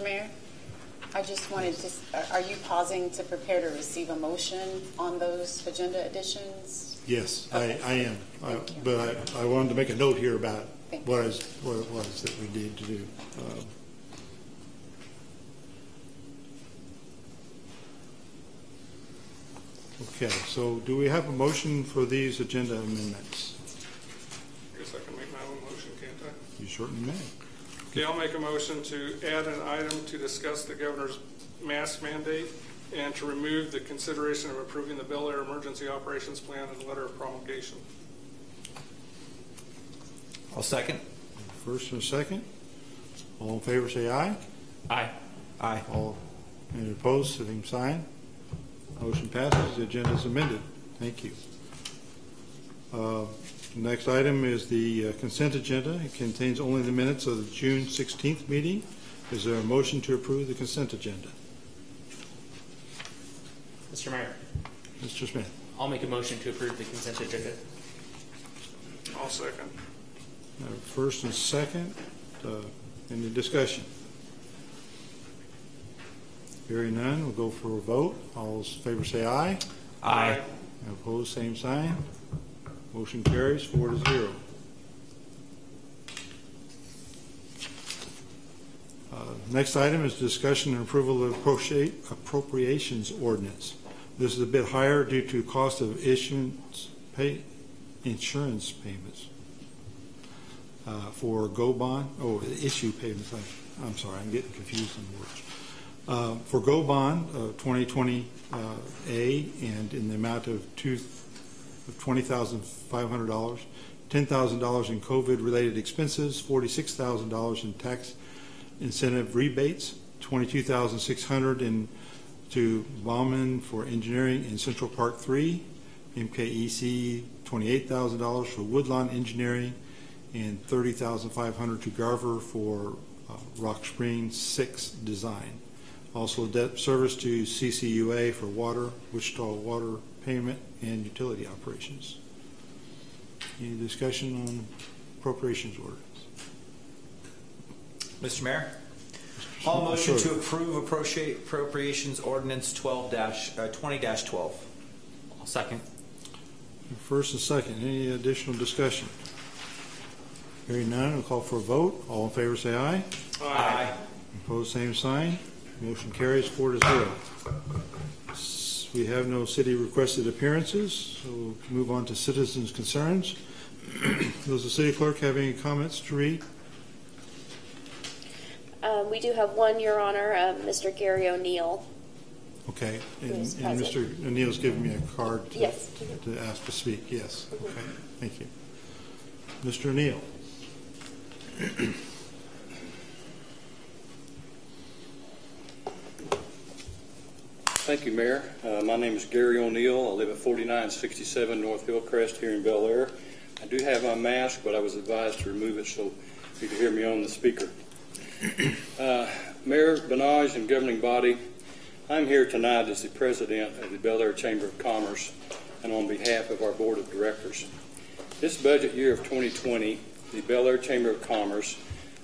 Mayor, I just wanted to, are you pausing to prepare to receive a motion on those agenda additions? Yes, Okay. I am. But I wanted to make a note here about what it was that we need to do. Okay, so do we have a motion for these agenda amendments? I guess I can make my own motion, can't I? You certainly may. Okay, I'll make a motion to add an item to discuss the governor's mask mandate and to remove the consideration of approving the Bel Aire Emergency Operations Plan and letter of promulgation. I'll second. First and second. All in favor say aye. Aye. Aye. All any opposed, same sign. Motion passes. The agenda is amended. Thank you. Next item is the consent agenda. It contains only the minutes of the June 16th meeting. Is there a motion to approve the consent agenda? Mr. Mayor, Mr. Smith. I'll make a motion to approve the consent agenda. I'll second. First and second. Any discussion? Hearing none, we'll go for a vote. All those in favor say aye. Aye. Opposed, same sign. Motion carries 4-0. Next item is discussion and approval of appropriations ordinance. This is a bit higher due to cost of insurance payments for Go Bond. Oh, issue payments. I'm sorry, I'm getting confused in words. For Go Bond 2020 A, and in the amount of $20,500, $10,000 in COVID-related expenses, $46,000 in tax incentive rebates, $22,600 in to Bauman for engineering in Central Park 3, MKEC $28,000 for Woodlawn engineering, and $30,500 to Garver for Rock Springs 6 design. Also debt service to CCUA for water, Wichita water payment, and utility operations. Any discussion on appropriations orders? Mr. Mayor, I'll motion to approve appropriations ordinance 20-12. I'll second. First and second, any additional discussion? Hearing none, I'll call for a vote. All in favor say aye. Aye. Opposed, same sign. Motion carries 4-0. We have no city requested appearances, so we'll move on to citizens' concerns. Does the city clerk have any comments to read? We do have one, Your Honor, Mr. Gary O'Neill. Okay, and Mr. O'Neill's given me a card to, yes. to ask to speak. Yes, okay, thank you. Mr. O'Neill. Thank you, Mayor. My name is Gary O'Neill. I live at 4967 North Hillcrest here in Bel Aire. I do have my mask, but I was advised to remove it so you can hear me on the speaker. Mayor, Benage, and governing body, I'm here tonight as the president of the Bel Aire Chamber of Commerce and on behalf of our board of directors. This budget year of 2020, the Bel Aire Chamber of Commerce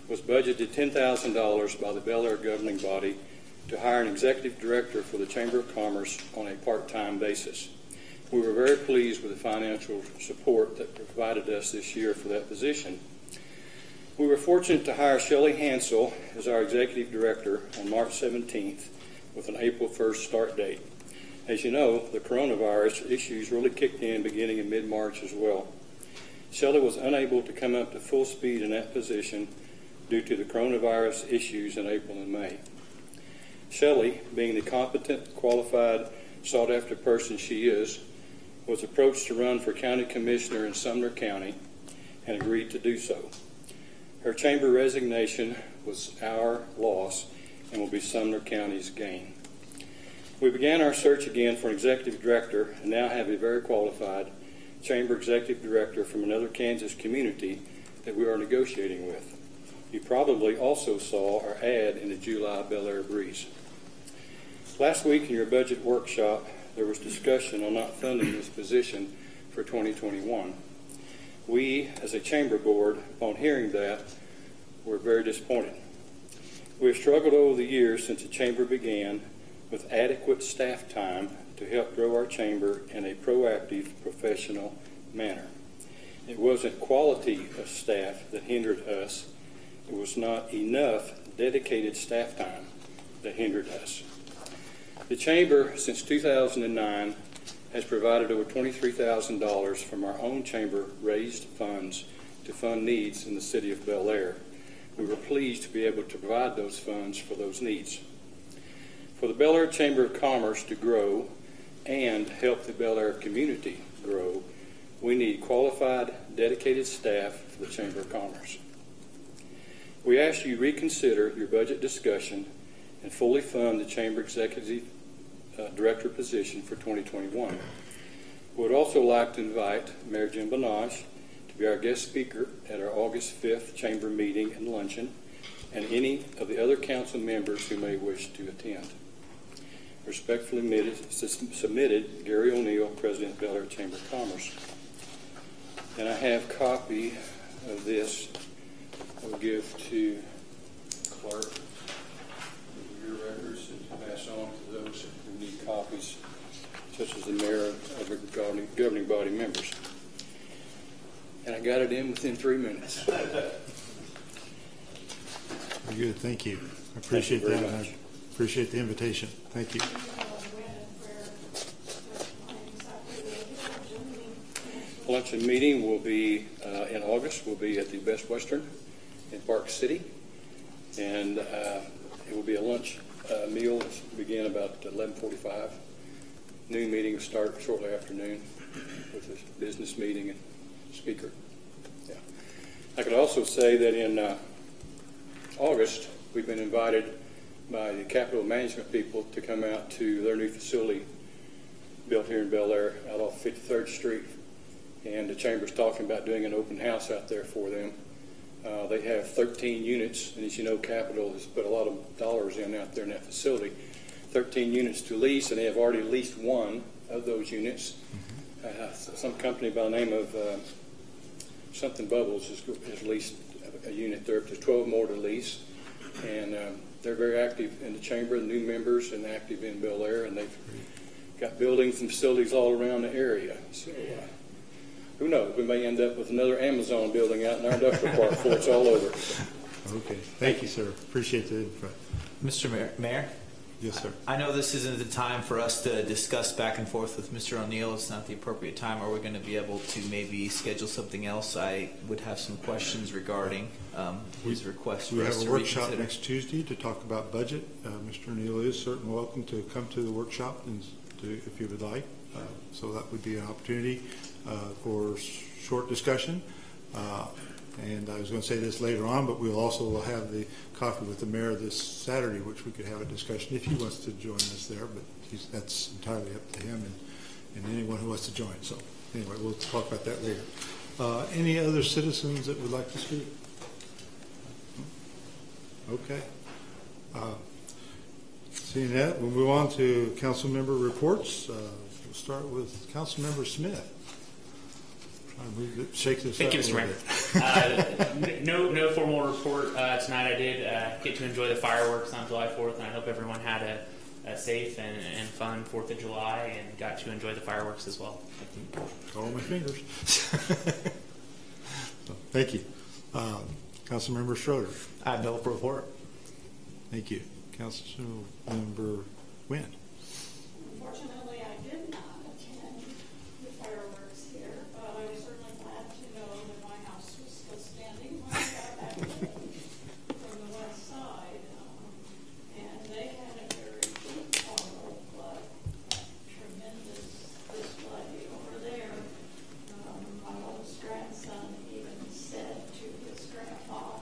was budgeted $10,000 by the Bel Aire governing body to hire an executive director for the Chamber of Commerce on a part-time basis. We were very pleased with the financial support that provided us this year for that position. We were fortunate to hire Shelley Hansel as our executive director on March 17th with an April 1st start date. As you know, the coronavirus issues really kicked in beginning in mid-March as well. Shelley was unable to come up to full speed in that position due to the coronavirus issues in April and May. Shelley, being the competent, qualified, sought-after person she is, was approached to run for county commissioner in Sumner County and agreed to do so. Her chamber resignation was our loss and will be Sumner County's gain. We began our search again for an executive director and now have a very qualified chamber executive director from another Kansas community that we are negotiating with. You probably also saw our ad in the July Bel Aire Breeze. Last week in your budget workshop, there was discussion on not funding this position for 2021. We, as a chamber board, upon hearing that, were very disappointed. We have struggled over the years since the Chamber began with adequate staff time to help grow our Chamber in a proactive, professional manner. It wasn't quality of staff that hindered us. It was not enough dedicated staff time that hindered us. The Chamber, since 2009, has provided over $23,000 from our own Chamber raised funds to fund needs in the city of Bel Aire. We were pleased to be able to provide those funds for those needs. For the Bel Aire Chamber of Commerce to grow and help the Bel Aire community grow, we need qualified, dedicated staff for the Chamber of Commerce. We ask you reconsider your budget discussion and fully fund the Chamber Executive Director position for 2021. We would also like to invite Mayor Jim Benage to be our guest speaker at our August 5th Chamber meeting and luncheon, and any of the other council members who may wish to attend. Respectfully submitted, Gary O'Neill, President, Bel Aire Chamber of Commerce. And I have a copy of this I will give to clerk of your records and pass on to those who need copies, such as the mayor of the governing body members. And I got it in within 3 minutes. Very good. Thank you. I appreciate that. I appreciate the invitation. Thank you. Luncheon meeting will be in August. Will be at the Best Western in Park City, and it will be a lunch meal. Begin about 11:45. Noon meeting will start shortly after noon with a business meeting and speaker. Yeah. I could also say that in August we've been invited by the capital management people to come out to their new facility built here in Bel Aire out off 53rd Street. And the Chamber's talking about doing an open house out there for them. They have 13 units, and as you know, Capital has put a lot of dollars in out there in that facility. 13 units to lease, and they have already leased one of those units. Some company by the name of something Bubbles has leased a unit there. There's 12 more to lease, and they're very active in the Chamber, the new members, and active in Bel Aire, and they've got buildings and facilities all around the area. So. Who knows? We may end up with another Amazon building out in our industrial park before it's all over. Okay. Thank you, sir. Appreciate the input. Mr. Mayor? Yes, sir. I know this isn't the time for us to discuss back and forth with Mr. O'Neill. It's not the appropriate time. Are we going to be able to maybe schedule something else? I would have some questions regarding his request for us to reconsider. We have a workshop next Tuesday to talk about budget. Mr. O'Neill is certainly welcome to come to the workshop and if you would like. So that would be an opportunity for short discussion. And I was going to say this later on, but we'll also have the coffee with the mayor this Saturday, which we could have a discussion if he wants to join us there. But that's entirely up to him and anyone who wants to join. So anyway, we'll talk about that later. Any other citizens that would like to speak? Okay. Seeing that, we'll move on to council member reports. We'll start with Council Member Smith. Shake this Thank up you, Mr. Mayor. No formal report tonight. I did get to enjoy the fireworks on July 4th, and I hope everyone had a safe and fun 4th of July and got to enjoy the fireworks as well. All my fingers. So, thank you. Council Member Schroeder. I have no report. Thank you. Council Member Wynn. Unfortunately, I did not attend the fireworks here, but I was certainly glad to know that my house was still standing when I got back from the west side. And they had a very informal but tremendous display over there. My oldest grandson even said to his grandpa,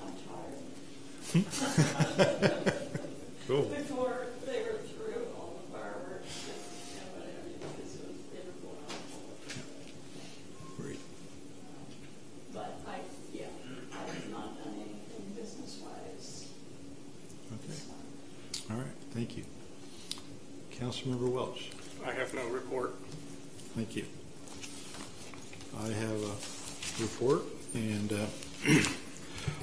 "I'm tired." Cool. Before they were through all the fireworks and whatever, because they were going on. Great. But I have not done anything business-wise. Okay. All right. Thank you. Councilmember Welch. I have no report. Thank you. I have a report, and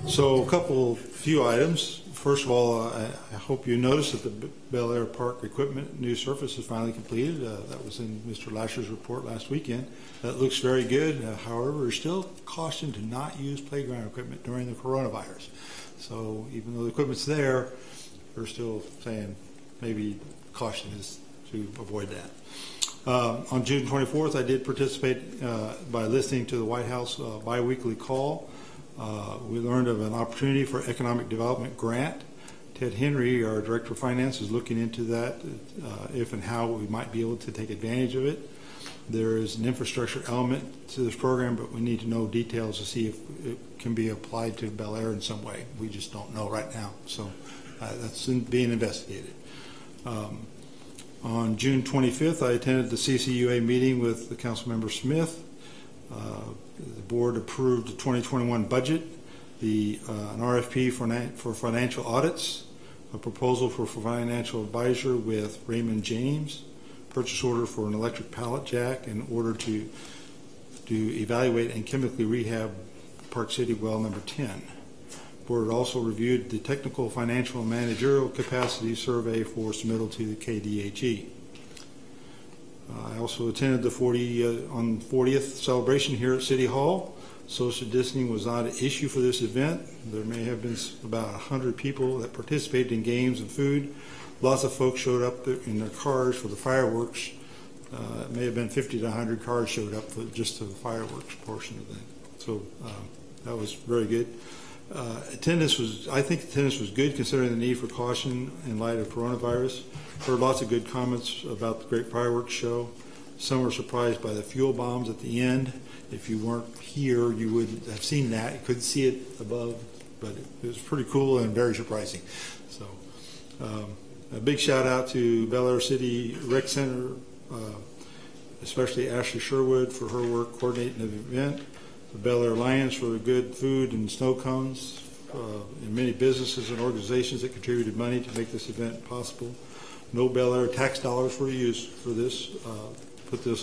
So a few items. First of all, I hope you noticed that the Bel Aire Park equipment new surface is finally completed. That was in Mr. Lasher's report last weekend. That looks very good. However, there's still caution to not use playground equipment during the coronavirus. So even though the equipment's there, we're still saying maybe caution is to avoid that. On June 24th, I did participate by listening to the White House biweekly call. We learned of an opportunity for economic development grant. Ted Henry, our Director of Finance, is looking into that, if and how we might be able to take advantage of it. There is an infrastructure element to this program, but we need to know details to see if it can be applied to Bel Aire in some way. We just don't know right now, so that's being investigated. On June 25th, I attended the CCUA meeting with the Councilmember Smith. The board approved the 2021 budget, an RFP for financial audits, a proposal for financial advisor with Raymond James, purchase order for an electric pallet jack in order to evaluate and chemically rehab Park City well number 10. The board also reviewed the technical, financial, and managerial capacity survey for submittal to the KDHE. I also attended the 40th celebration here at City Hall. Social distancing was not an issue for this event. There may have been about 100 people that participated in games and food. Lots of folks showed up in their cars for the fireworks. It may have been 50 to 100 cars showed up for just the fireworks portion of it. So that was very good. I think attendance was good considering the need for caution in light of coronavirus. Heard lots of good comments about the great fireworks show. Some were surprised by the fuel bombs at the end. If you weren't here, you wouldn't have seen that. You couldn't see it above, but it was pretty cool and very surprising. So a big shout out to Bel Aire City Rec Center, especially Ashley Sherwood for her work coordinating the event. The Bel Aire Lions for the good food and snow cones, and many businesses and organizations that contributed money to make this event possible. No Bel Aire tax dollars were used for this,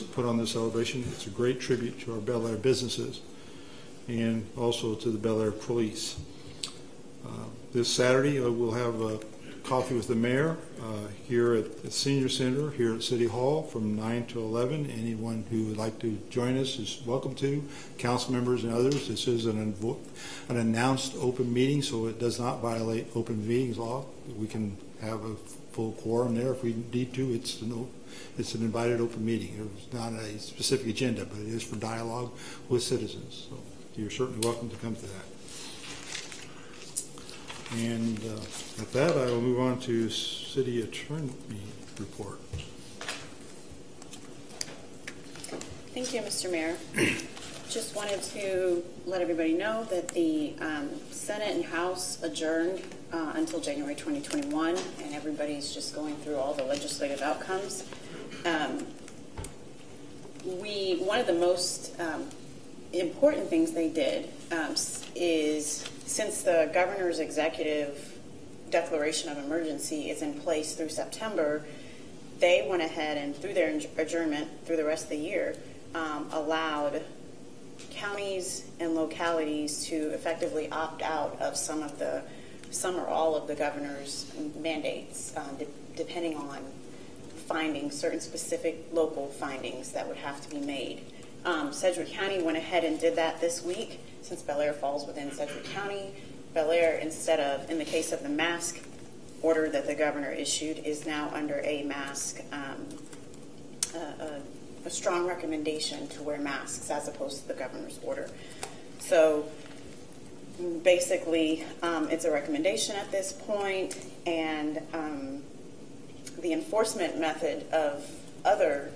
put on this celebration. It's a great tribute to our Bel Aire businesses and also to the Bel Aire police. This Saturday we'll have coffee with the mayor here at the Senior Center here at City Hall from 9 to 11. Anyone who would like to join us is welcome to. Council members and others. This is an announced open meeting, so it does not violate open meetings law. We can have a full quorum there if we need to. It's an invited open meeting. It's not a specific agenda, but it is for dialogue with citizens. So you're certainly welcome to come to that. And with that, I will move on to City Attorney report. Thank you, Mr. Mayor. Just wanted to let everybody know that the Senate and House adjourned until January 2021, and everybody's just going through all the legislative outcomes. One of the most important things they did is, since the governor's executive declaration of emergency is in place through September, they went ahead and, through their adjournment through the rest of the year, allowed counties and localities to effectively opt out of some or all of the governor's mandates, depending on findings, certain specific local findings that would have to be made. Sedgwick County went ahead and did that this week, since Bel Aire falls within Sedgwick County. Bel Aire, instead of, in the case of the mask order that the governor issued, is now under a mask, a strong recommendation to wear masks as opposed to the governor's order. So basically, it's a recommendation at this point, and the enforcement method of other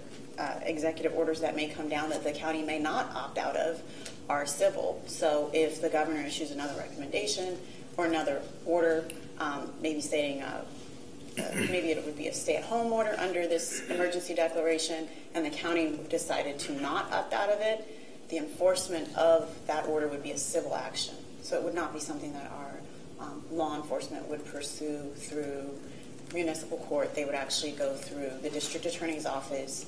executive orders that may come down that the county may not opt out of are civil. So if the governor issues another recommendation or another order, maybe stating maybe it would be a stay-at-home order under this emergency declaration, and the county decided to not opt out of it, the enforcement of that order would be a civil action. So it would not be something that our law enforcement would pursue through municipal court. They would actually go through the district attorney's office,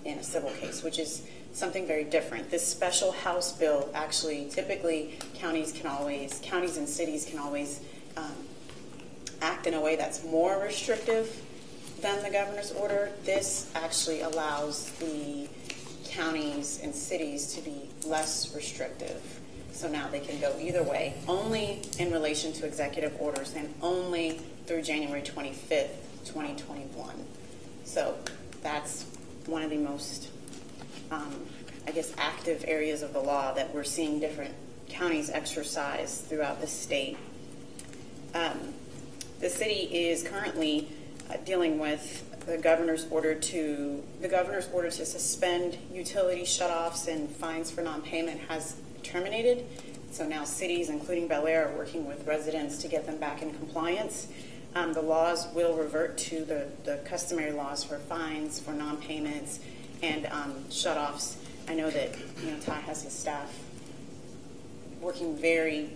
in a civil case, which is something very different. This special House bill actually, typically counties and cities can always act in a way that's more restrictive than the governor's order. This actually allows the counties and cities to be less restrictive. So now they can go either way, only in relation to executive orders and only through January 25th, 2021. So that's one of the most, I guess, active areas of the law that we're seeing different counties exercise throughout the state. The city is currently dealing with the governor's order to suspend utility shutoffs and fines for non-payment has terminated. So now cities, including Bel Aire, are working with residents to get them back in compliance. The laws will revert to the customary laws for fines, for non-payments, and shutoffs. I know that Ty has his staff working very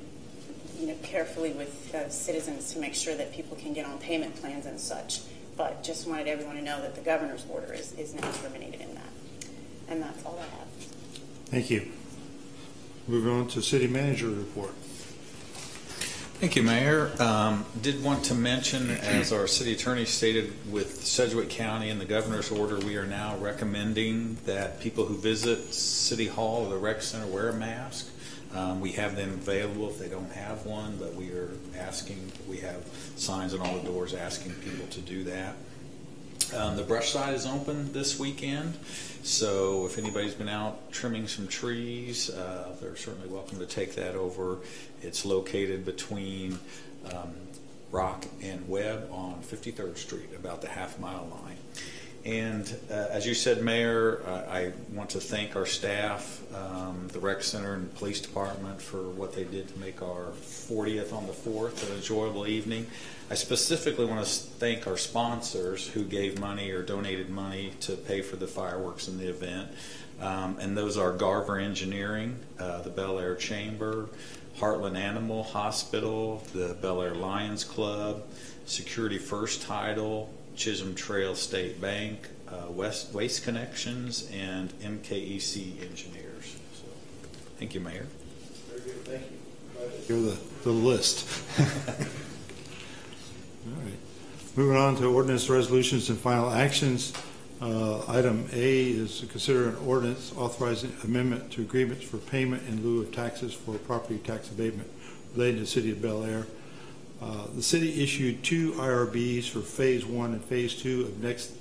carefully with citizens to make sure that people can get on payment plans and such. But just wanted everyone to know that the governor's order is now terminated in that. And that's all I have. Thank you. Moving on to city manager report. Thank you, Mayor. Did want to mention, as our city attorney stated, with Sedgwick County and the governor's order, we are now recommending that people who visit City Hall or the rec center wear a mask. We have them available if they don't have one, but we are asking, we have signs on all the doors asking people to do that. The brush side is open this weekend, so if anybody's been out trimming some trees, they're certainly welcome to take that over. It's located between Rock and Webb on 53rd Street, about the half-mile line. And as you said, Mayor, I want to thank our staff, the rec center and police department for what they did to make our 40th on the 4th an enjoyable evening. I specifically want to thank our sponsors who gave money or donated money to pay for the fireworks in the event. And those are Garver Engineering, the Bel Aire Chamber, Heartland Animal Hospital, the Bel Aire Lions Club, Security First Title, Chisholm Trail State Bank, Waste Connections, and MKEC Engineers. So, thank you, Mayor. Very good, thank you. Here's the list. All right. Moving on to ordinance resolutions and final actions. Item A is to consider an ordinance authorizing amendment to agreements for payment in lieu of taxes for property tax abatement related to the city of Bel Aire. The city issued 2 IRBs for Phase 1 and Phase 2 of Next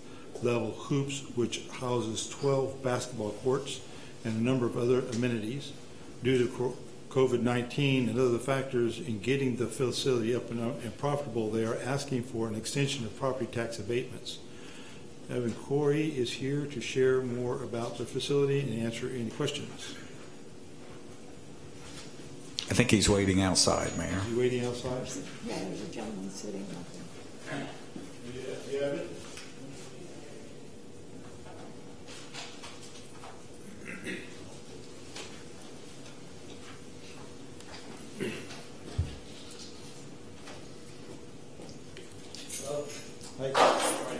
Level Hoops, which houses 12 basketball courts and a number of other amenities. Due to COVID-19 and other factors in getting the facility up and profitable, they are asking for an extension of property tax abatements. Evan Corey is here to share more about the facility and answer any questions. I think he's waiting outside, Mayor. Is he waiting outside? Yeah, there's a gentleman sitting out there. You have it?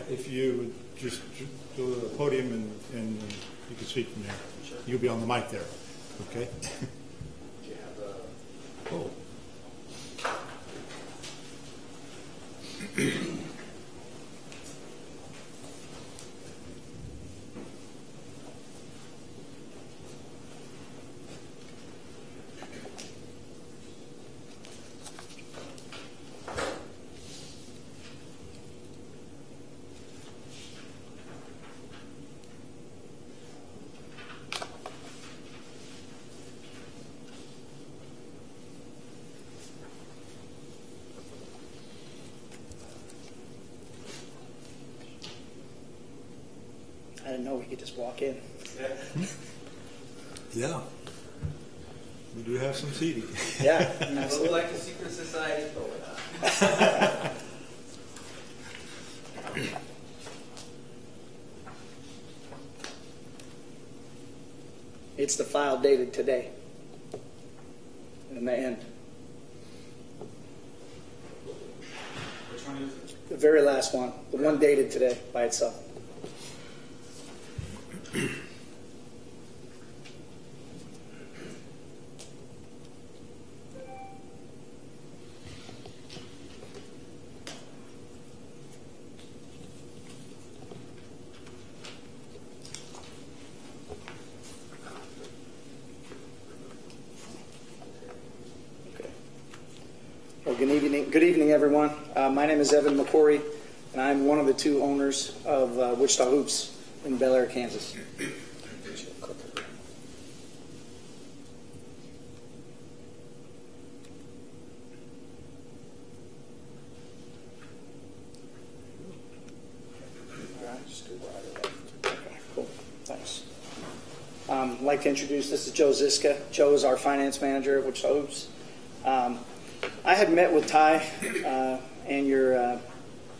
If you would just go to the podium and you can speak from there. Sure. You'll be on the mic there, okay? Oh. I didn't know we could just walk in. Yeah. We do have some seating. Yeah, It looks absolutely. like a secret society going on. It's the file dated today. And the end. Which one is it? The very last one. The one dated today by itself. Good evening, everyone. My name is Evan McCory, and I'm one of the two owners of Wichita Hoops in Bel Aire, Kansas. I'd like to introduce, this is Joe Ziska. Joe is our finance manager at Wichita Hoops. I had met with Ty and your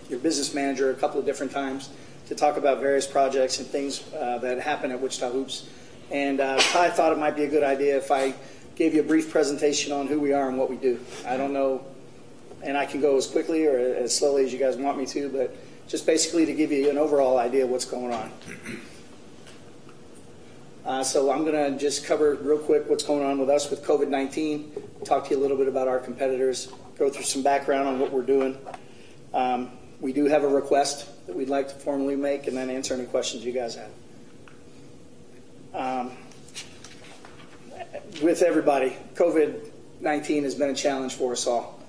business manager a couple of different times to talk about various projects and things that happen at Wichita Hoops. And Ty thought it might be a good idea if I gave you a brief presentation on who we are and what we do. I don't know, and I can go as quickly or as slowly as you guys want me to, but just basically to give you an overall idea of what's going on. So I'm going to just cover real quick what's going on with us with COVID-19, talk to you a little bit about our competitors, go through some background on what we're doing. We do have a request that we'd like to formally make, and then answer any questions you guys have. With everybody, COVID-19 has been a challenge for us all.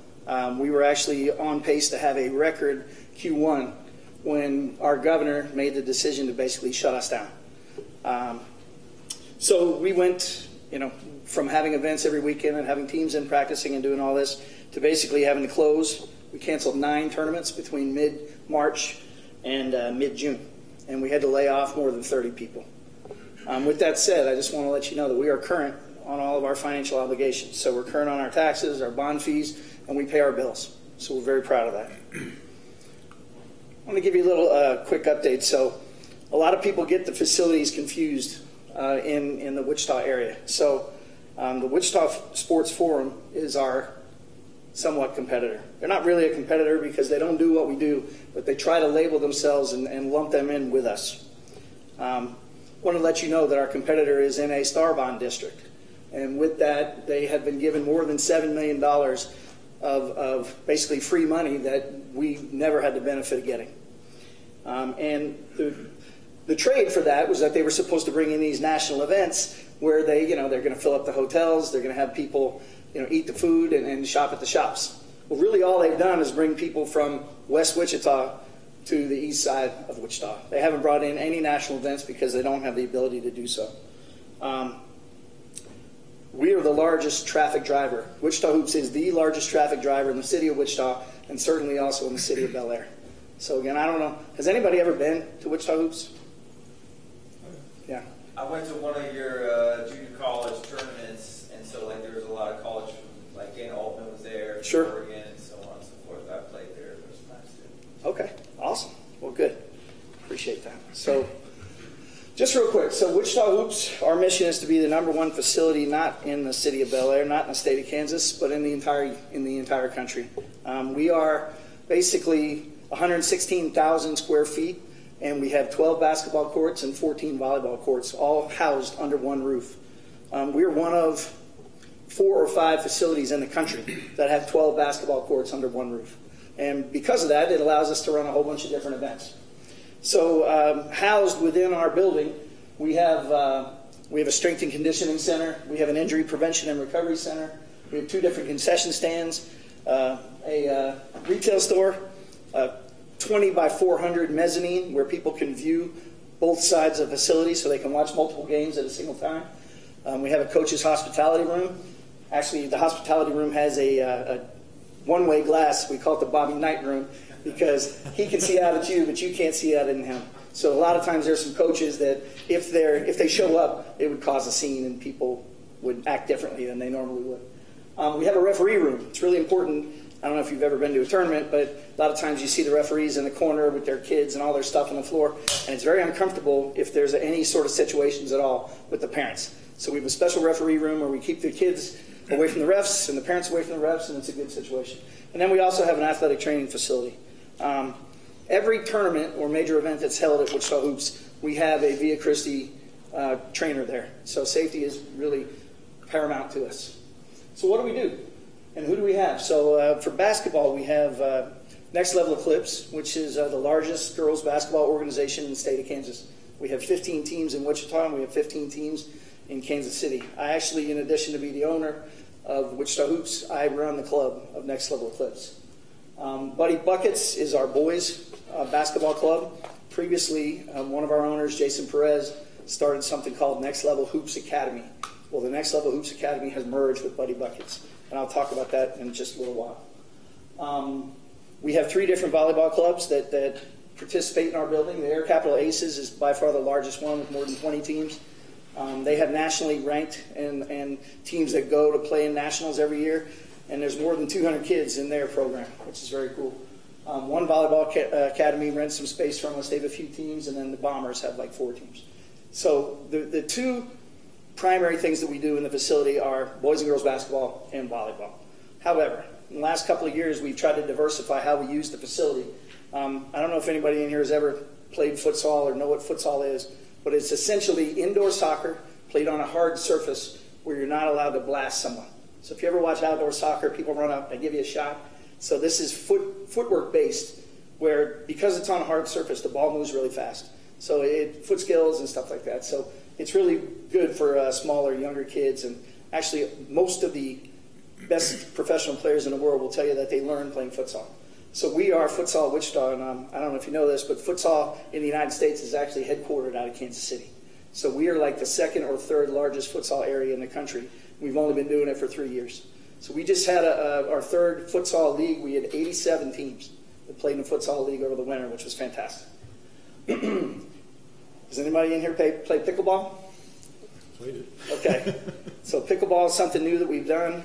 We were actually on pace to have a record Q1 when our governor made the decision to basically shut us down. So we went, from having events every weekend and having teams in practicing and doing all this to basically having to close. We canceled 9 tournaments between mid-March and mid-June, and we had to lay off more than 30 people. With that said, I just want to let you know that we are current on all of our financial obligations. So we're current on our taxes, our bond fees, and we pay our bills. So we're very proud of that. I want to give you a little quick update. So a lot of people get the facilities confused in the Wichita area. So the Wichita Sports Forum is our somewhat competitor. They're not really a competitor because they don't do what we do, but they try to label themselves and lump them in with us. I want to let you know that our competitor is in a star bond district. And with that, they have been given more than $7 million of basically free money that we never had the benefit of getting. And the trade for that was that they were supposed to bring in these national events where they're going to fill up the hotels, they're going to have people, eat the food and shop at the shops. Well, really all they've done is bring people from West Wichita to the east side of Wichita. They haven't brought in any national events because they don't have the ability to do so. We are the largest traffic driver. Wichita Hoops is the largest traffic driver in the city of Wichita and certainly also in the city of Bel Aire. So again, I don't know, has anybody ever been to Wichita Hoops? Yeah. I went to one of your junior college tournaments, and so there was a lot of college, like Dana Altman was there, sure, Oregon, and so on and so forth. I played there those times too. Okay, awesome. Well, good. Appreciate that. So, just real quick. So, Wichita Hoops, our mission is to be the #1 facility, not in the city of Bel Aire, not in the state of Kansas, but in the entire country. We are basically 116,000 square feet. And we have 12 basketball courts and 14 volleyball courts, all housed under one roof. We're one of 4 or 5 facilities in the country that have 12 basketball courts under one roof. And because of that, it allows us to run a whole bunch of different events. So housed within our building, we have a strength and conditioning center. We have an injury prevention and recovery center. We have 2 different concession stands, a retail store, 20 by 400 mezzanine where people can view both sides of the facility so they can watch multiple games at a single time. We have a coach's hospitality room. Actually, the hospitality room has a one-way glass. We call it the Bobby Knight room because he can see out at you, but you can't see out at him. So a lot of times there's some coaches that if they show up, it would cause a scene and people would act differently than they normally would. We have a referee room. It's really important. I don't know if you've ever been to a tournament, but a lot of times you see the referees in the corner with their kids and all their stuff on the floor, and it's very uncomfortable if there's any sort of situations at all with the parents. So we have a special referee room where we keep the kids away from the refs and the parents away from the refs, and it's a good situation. And then we also have an athletic training facility. Every tournament or major event that's held at Wichita Hoops, we have a Via Christi trainer there. So safety is really paramount to us. So what do we do? And who do we have? So for basketball, we have Next Level Eclipse, which is the largest girls basketball organization in the state of Kansas. We have 15 teams in Wichita, and we have 15 teams in Kansas City. I actually, in addition to be the owner, of Wichita Hoops, I run the club of Next Level Eclipse. Buddy Buckets is our boys basketball club. Previously, one of our owners, Jason Perez, started something called Next Level Hoops Academy. Well, the Next Level Hoops Academy has merged with Buddy Buckets, and I'll talk about that in just a little while. We have 3 different volleyball clubs that participate in our building. The Air Capital Aces is by far the largest one with more than 20 teams. They have nationally ranked and teams that go to play in nationals every year, and there's more than 200 kids in their program, which is very cool. One volleyball academy rents some space from us. They have a few teams, and then the Bombers have like 4 teams. So the 2 primary things that we do in the facility are boys and girls basketball and volleyball. However, in the last couple of years, we've tried to diversify how we use the facility. I don't know if anybody in here has ever played futsal or know what futsal is, but it's essentially indoor soccer played on a hard surface where you're not allowed to blast someone. So if you ever watch outdoor soccer, people run up and give you a shot. So this is footwork based, where because it's on a hard surface, the ball moves really fast. So foot skills and stuff like that. So it's really good for smaller, younger kids. And actually, most of the best professional players in the world will tell you that they learn playing futsal. So we are Futsal Wichita, and I don't know if you know this, but futsal in the United States is actually headquartered out of Kansas City. So we are like the 2nd or 3rd largest futsal area in the country. We've only been doing it for 3 years. So we just had our 3rd futsal league. We had 87 teams that played in the futsal league over the winter, which was fantastic. Does anybody in here play pickleball? Played it. Okay. So pickleball is something new that we've done.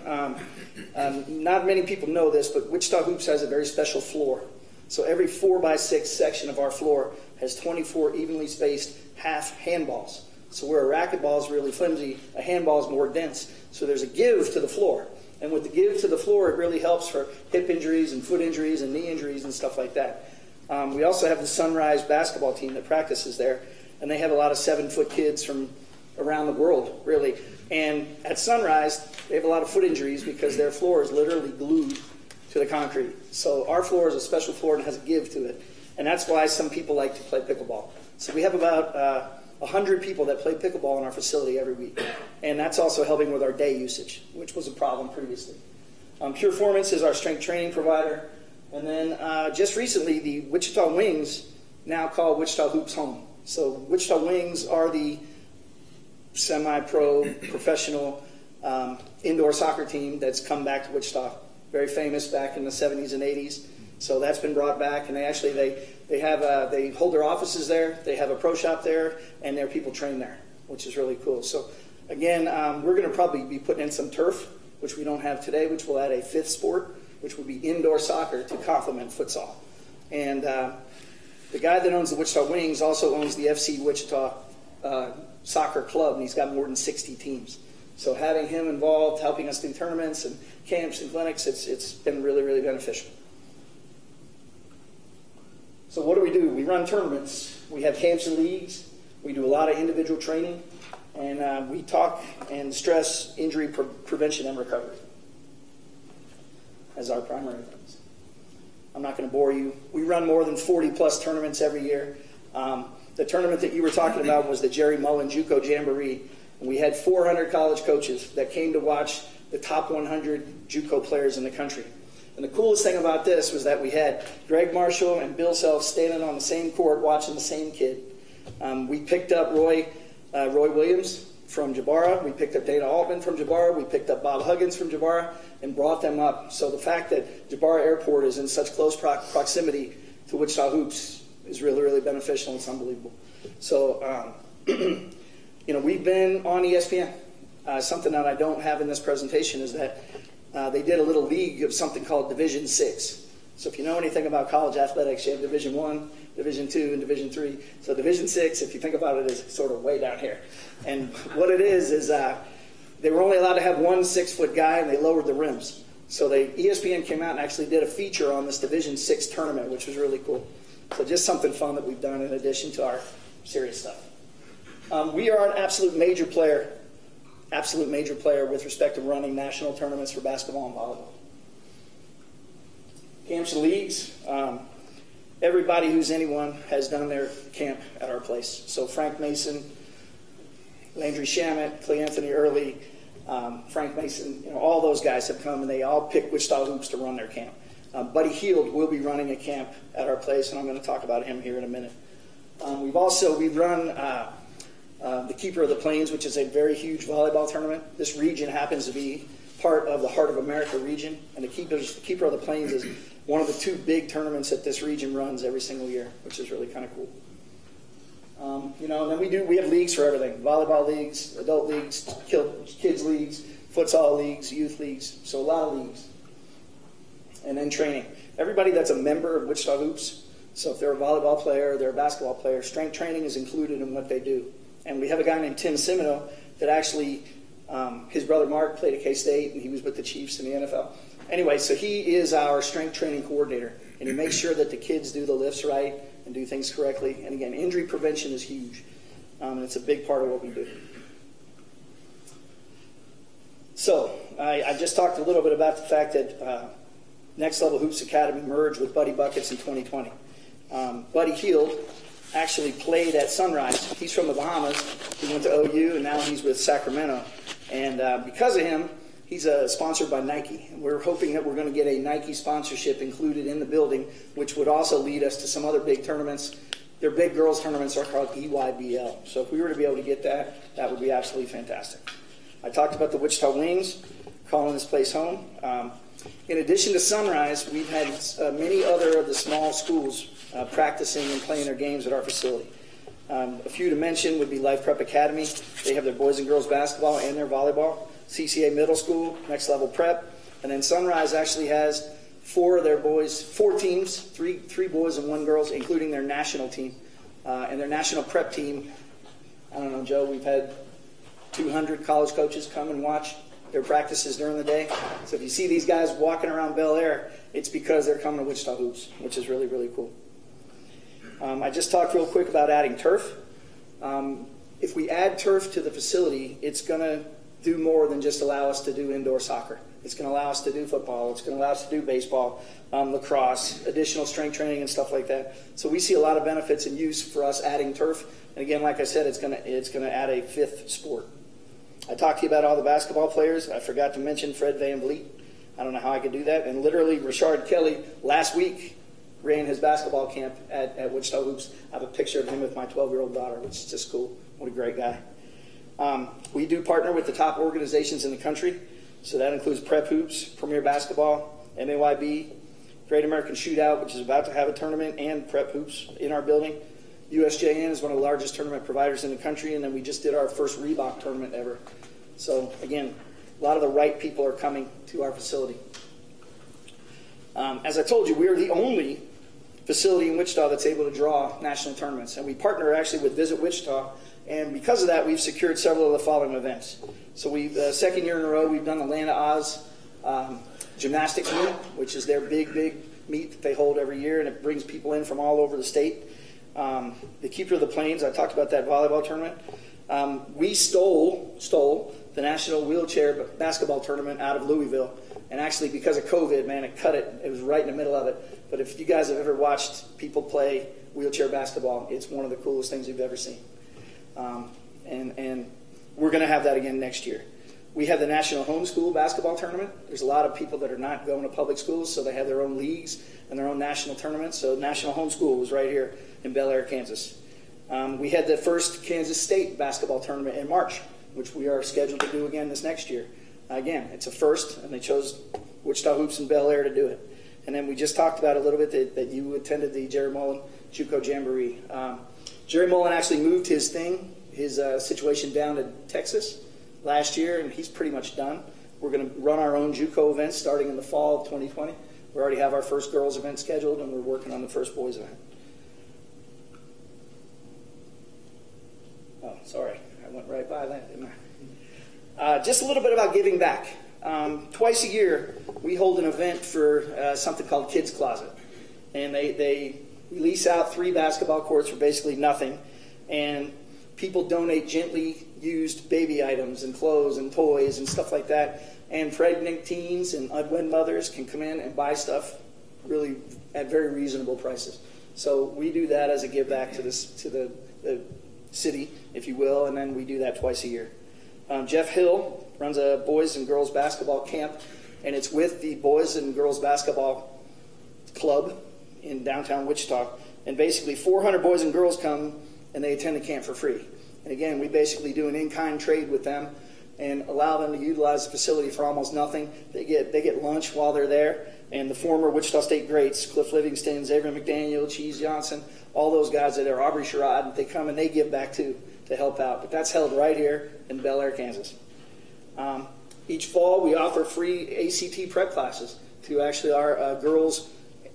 Not many people know this, but Wichita Hoops has a very special floor. So every 4x6 section of our floor has 24 evenly spaced half handballs. So where a racquetball is really flimsy, a handball is more dense. So there's a give to the floor. And with the give to the floor, it really helps for hip injuries and foot injuries and knee injuries and stuff like that. We also have the Sunrise basketball team that practices there. And they have a lot of 7-foot kids from around the world, really. And at Sunrise, they have a lot of foot injuries because their floor is literally glued to the concrete. So our floor is a special floor and has a give to it. And that's why some people like to play pickleball. So we have about 100 people that play pickleball in our facility every week. And that's also helping with our day usage, which was a problem previously. Pure Performance is our strength training provider. And then just recently, the Wichita Wings now call Wichita Hoops home. So Wichita Wings are the semi-pro professional indoor soccer team that's come back to Wichita. Very famous back in the 70s and 80s. So that's been brought back, and they hold their offices there. They have a pro shop there, and their people train there, which is really cool. So again, we're going to probably be putting in some turf, which we don't have today, which will add a 5th sport, which would be indoor soccer to complement futsal. And the guy that owns the Wichita Wings also owns the FC Wichita soccer club, and he's got more than 60 teams. So having him involved, helping us do tournaments and camps and clinics, it's been really, really beneficial. So what do? We run tournaments. We have camps and leagues. We do a lot of individual training, and we talk and stress injury prevention and recovery as our primary things. I'm not going to bore you. We run more than 40-plus tournaments every year. The tournament that you were talking about was the Jerry Mullen JUCO Jamboree. And we had 400 college coaches that came to watch the top 100 JUCO players in the country. And the coolest thing about this was that we had Greg Marshall and Bill Self standing on the same court watching the same kid. We picked up Roy Williams from Jabara. We picked up Dana Altman from Jabara. We picked up Bob Huggins from Jabara and brought them up. So the fact that Jabara Airport is in such close proximity to Wichita Hoops is really, really beneficial. It's unbelievable. So, we've been on ESPN. Something that I don't have in this presentation is that they did a little league of something called Division 6. So if you know anything about college athletics, you have Division 1, Division 2, and Division 3. So Division 6, if you think about it, is sort of way down here. And what it is they were only allowed to have one 6-foot guy, and they lowered the rims. So ESPN came out and actually did a feature on this Division 6 tournament, which was really cool. So just something fun that we've done in addition to our serious stuff. We are an absolute major player with respect to running national tournaments for basketball and volleyball. Camps and leagues. Everybody who's anyone has done their camp at our place. So Frank Mason, Landry Shamet, Clay Anthony Early, Frank Mason, all those guys have come, and they all picked Wichita Hoops to run their camp. Buddy Heald will be running a camp at our place, and I'm going to talk about him here in a minute. We run the Keeper of the Plains, which is a very huge volleyball tournament. This region happens to be part of the Heart of America region, and the Keeper of the Plains is one of the 2 big tournaments that this region runs every single year, which is really kind of cool. And then we have leagues for everything: volleyball leagues, adult leagues, kids leagues, futsal leagues, youth leagues. So a lot of leagues. And then training. Everybody that's a member of Wichita Hoops, so if they're a volleyball player or they're a basketball player, strength training is included in what they do. And we have a guy named Tim Semino that actually, his brother Mark played at K-State, and he was with the Chiefs in the NFL. Anyway, so he is our strength training coordinator, and he makes sure that the kids do the lifts right and do things correctly. And again, injury prevention is huge, and it's a big part of what we do. So I just talked a little bit about the fact that Next Level Hoops Academy merged with Buddy Buckets in 2020. Buddy Heald actually played at Sunrise. He's from the Bahamas. He went to OU, and now he's with Sacramento. And because of him, he's sponsored by Nike. And we're hoping that we're going to get a Nike sponsorship included in the building, which would also lead us to some other big tournaments. Their big girls tournaments are called EYBL. So if we were to be able to get that, that would be absolutely fantastic. I talked about the Wichita Wings, calling this place home. In addition to Sunrise, we've had many other of the small schools practicing and playing their games at our facility. A few to mention would be Life Prep Academy. They have their boys and girls basketball and their volleyball. CCA Middle School, Next Level Prep. And then Sunrise actually has 4 teams, three boys and 1 girls, including their national team. And their national prep team, I don't know, Joe, we've had 200 college coaches come and watch their practices during the day. So if you see these guys walking around Bel Aire, it's because they're coming to Wichita Hoops, which is really, really cool. I just talked real quick about adding turf. If we add turf to the facility, it's going to do more than just allow us to do indoor soccer. It's going to allow us to do football. It's going to allow us to do baseball, lacrosse, additional strength training, and stuff like that. So we see a lot of benefits and use for us adding turf. And again, like I said, it's going to add a 5th sport. I talked to you about all the basketball players. I forgot to mention Fred Van Vliet. I don't know how I could do that. And literally, Rashard Kelly last week ran his basketball camp at Wichita Hoops. I have a picture of him with my 12-year-old daughter, which is just cool. What a great guy. We do partner with the top organizations in the country. So that includes Prep Hoops, Premier Basketball, MAYB, Great American Shootout, which is about to have a tournament, and Prep Hoops in our building. USJN is one of the largest tournament providers in the country, and then we just did our first Reebok tournament ever. So again, a lot of the right people are coming to our facility. As I told you, we are the only facility in Wichita that's able to draw national tournaments, and we partner actually with Visit Wichita, and because of that, we've secured several of the following events. So we've, second year in a row, we've done the Land of Oz gymnastics meet, which is their big meet that they hold every year, and it brings people in from all over the state. The Keeper of the Plains, I talked about that volleyball tournament. We stole the National Wheelchair Basketball Tournament out of Louisville. And actually, because of COVID, man, it cut it. It was right in the middle of it. But if you guys have ever watched people play wheelchair basketball, it's one of the coolest things you've ever seen. And we're going to have that again next year. We have the National Homeschool Basketball Tournament. There's a lot of people that are not going to public schools, so they have their own leagues and their own national tournaments. So National Homeschool was right here in Bel Aire, Kansas. We had the first Kansas State basketball tournament in March, which we are scheduled to do again this next year. Again, it's a first, and they chose Wichita Hoops and Bel Aire to do it. And then we just talked about a little bit that you attended the Jerry Mullen JUCO Jamboree. Jerry Mullen actually moved his situation down to Texas last year, and he's pretty much done. We're going to run our own JUCO events starting in the fall of 2020. We already have our first girls event scheduled, and we're working on the first boys event. Oh, sorry. I went right by that, didn't I? Just a little bit about giving back. Twice a year, we hold an event for something called Kids Closet. And they lease out 3 basketball courts for basically nothing. And people donate gently used baby items and clothes and toys and stuff like that. And pregnant teens and unwed mothers can come in and buy stuff really at very reasonable prices. So we do that as a give back to the city, if you will, and then we do that twice a year. Jeff Hill runs a boys and girls basketball camp, and it's with the boys and girls basketball club in downtown Wichita. And basically 400 boys and girls come and they attend the camp for free. And again, we basically do an in-kind trade with them and allow them to utilize the facility for almost nothing. They get lunch while they're there. And the former Wichita State greats, Cliff Livingston, Xavier McDaniel, Cheese Johnson, all those guys that are Aubrey Sherrod, they come and they give back too to help out. But that's held right here in Bel Aire, Kansas. Each fall, we offer free ACT prep classes to actually our girls'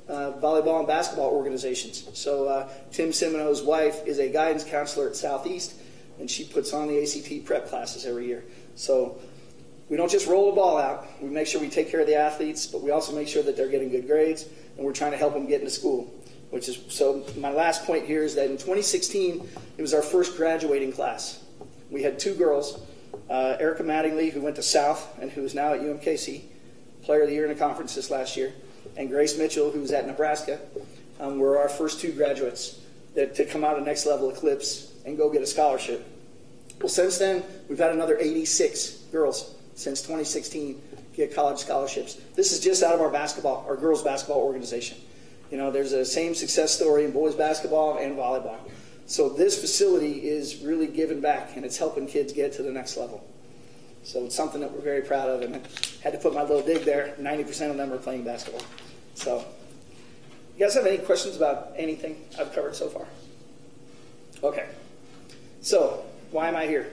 volleyball and basketball organizations. So Tim Semino's wife is a guidance counselor at Southeast, and she puts on the ACT prep classes every year. So we don't just roll the ball out. We make sure we take care of the athletes, but we also make sure that they're getting good grades, and we're trying to help them get into school. So my last point here is that in 2016, it was our first graduating class. We had two girls, Erica Mattingly, who went to South and who is now at UMKC, Player of the Year in the conference this last year, and Grace Mitchell, who's at Nebraska, were our first two graduates to come out of Next Level Eclipse and go get a scholarship. Well, since then, we've had another 86 girls since 2016 get college scholarships. This is just out of our girls basketball organization. You know, there's the same success story in boys basketball and volleyball. So this facility is really giving back, and it's helping kids get to the next level. So it's something that we're very proud of, and I had to put my little dig there. 90% of them are playing basketball. So, you guys have any questions about anything I've covered so far? Okay. So, why am I here?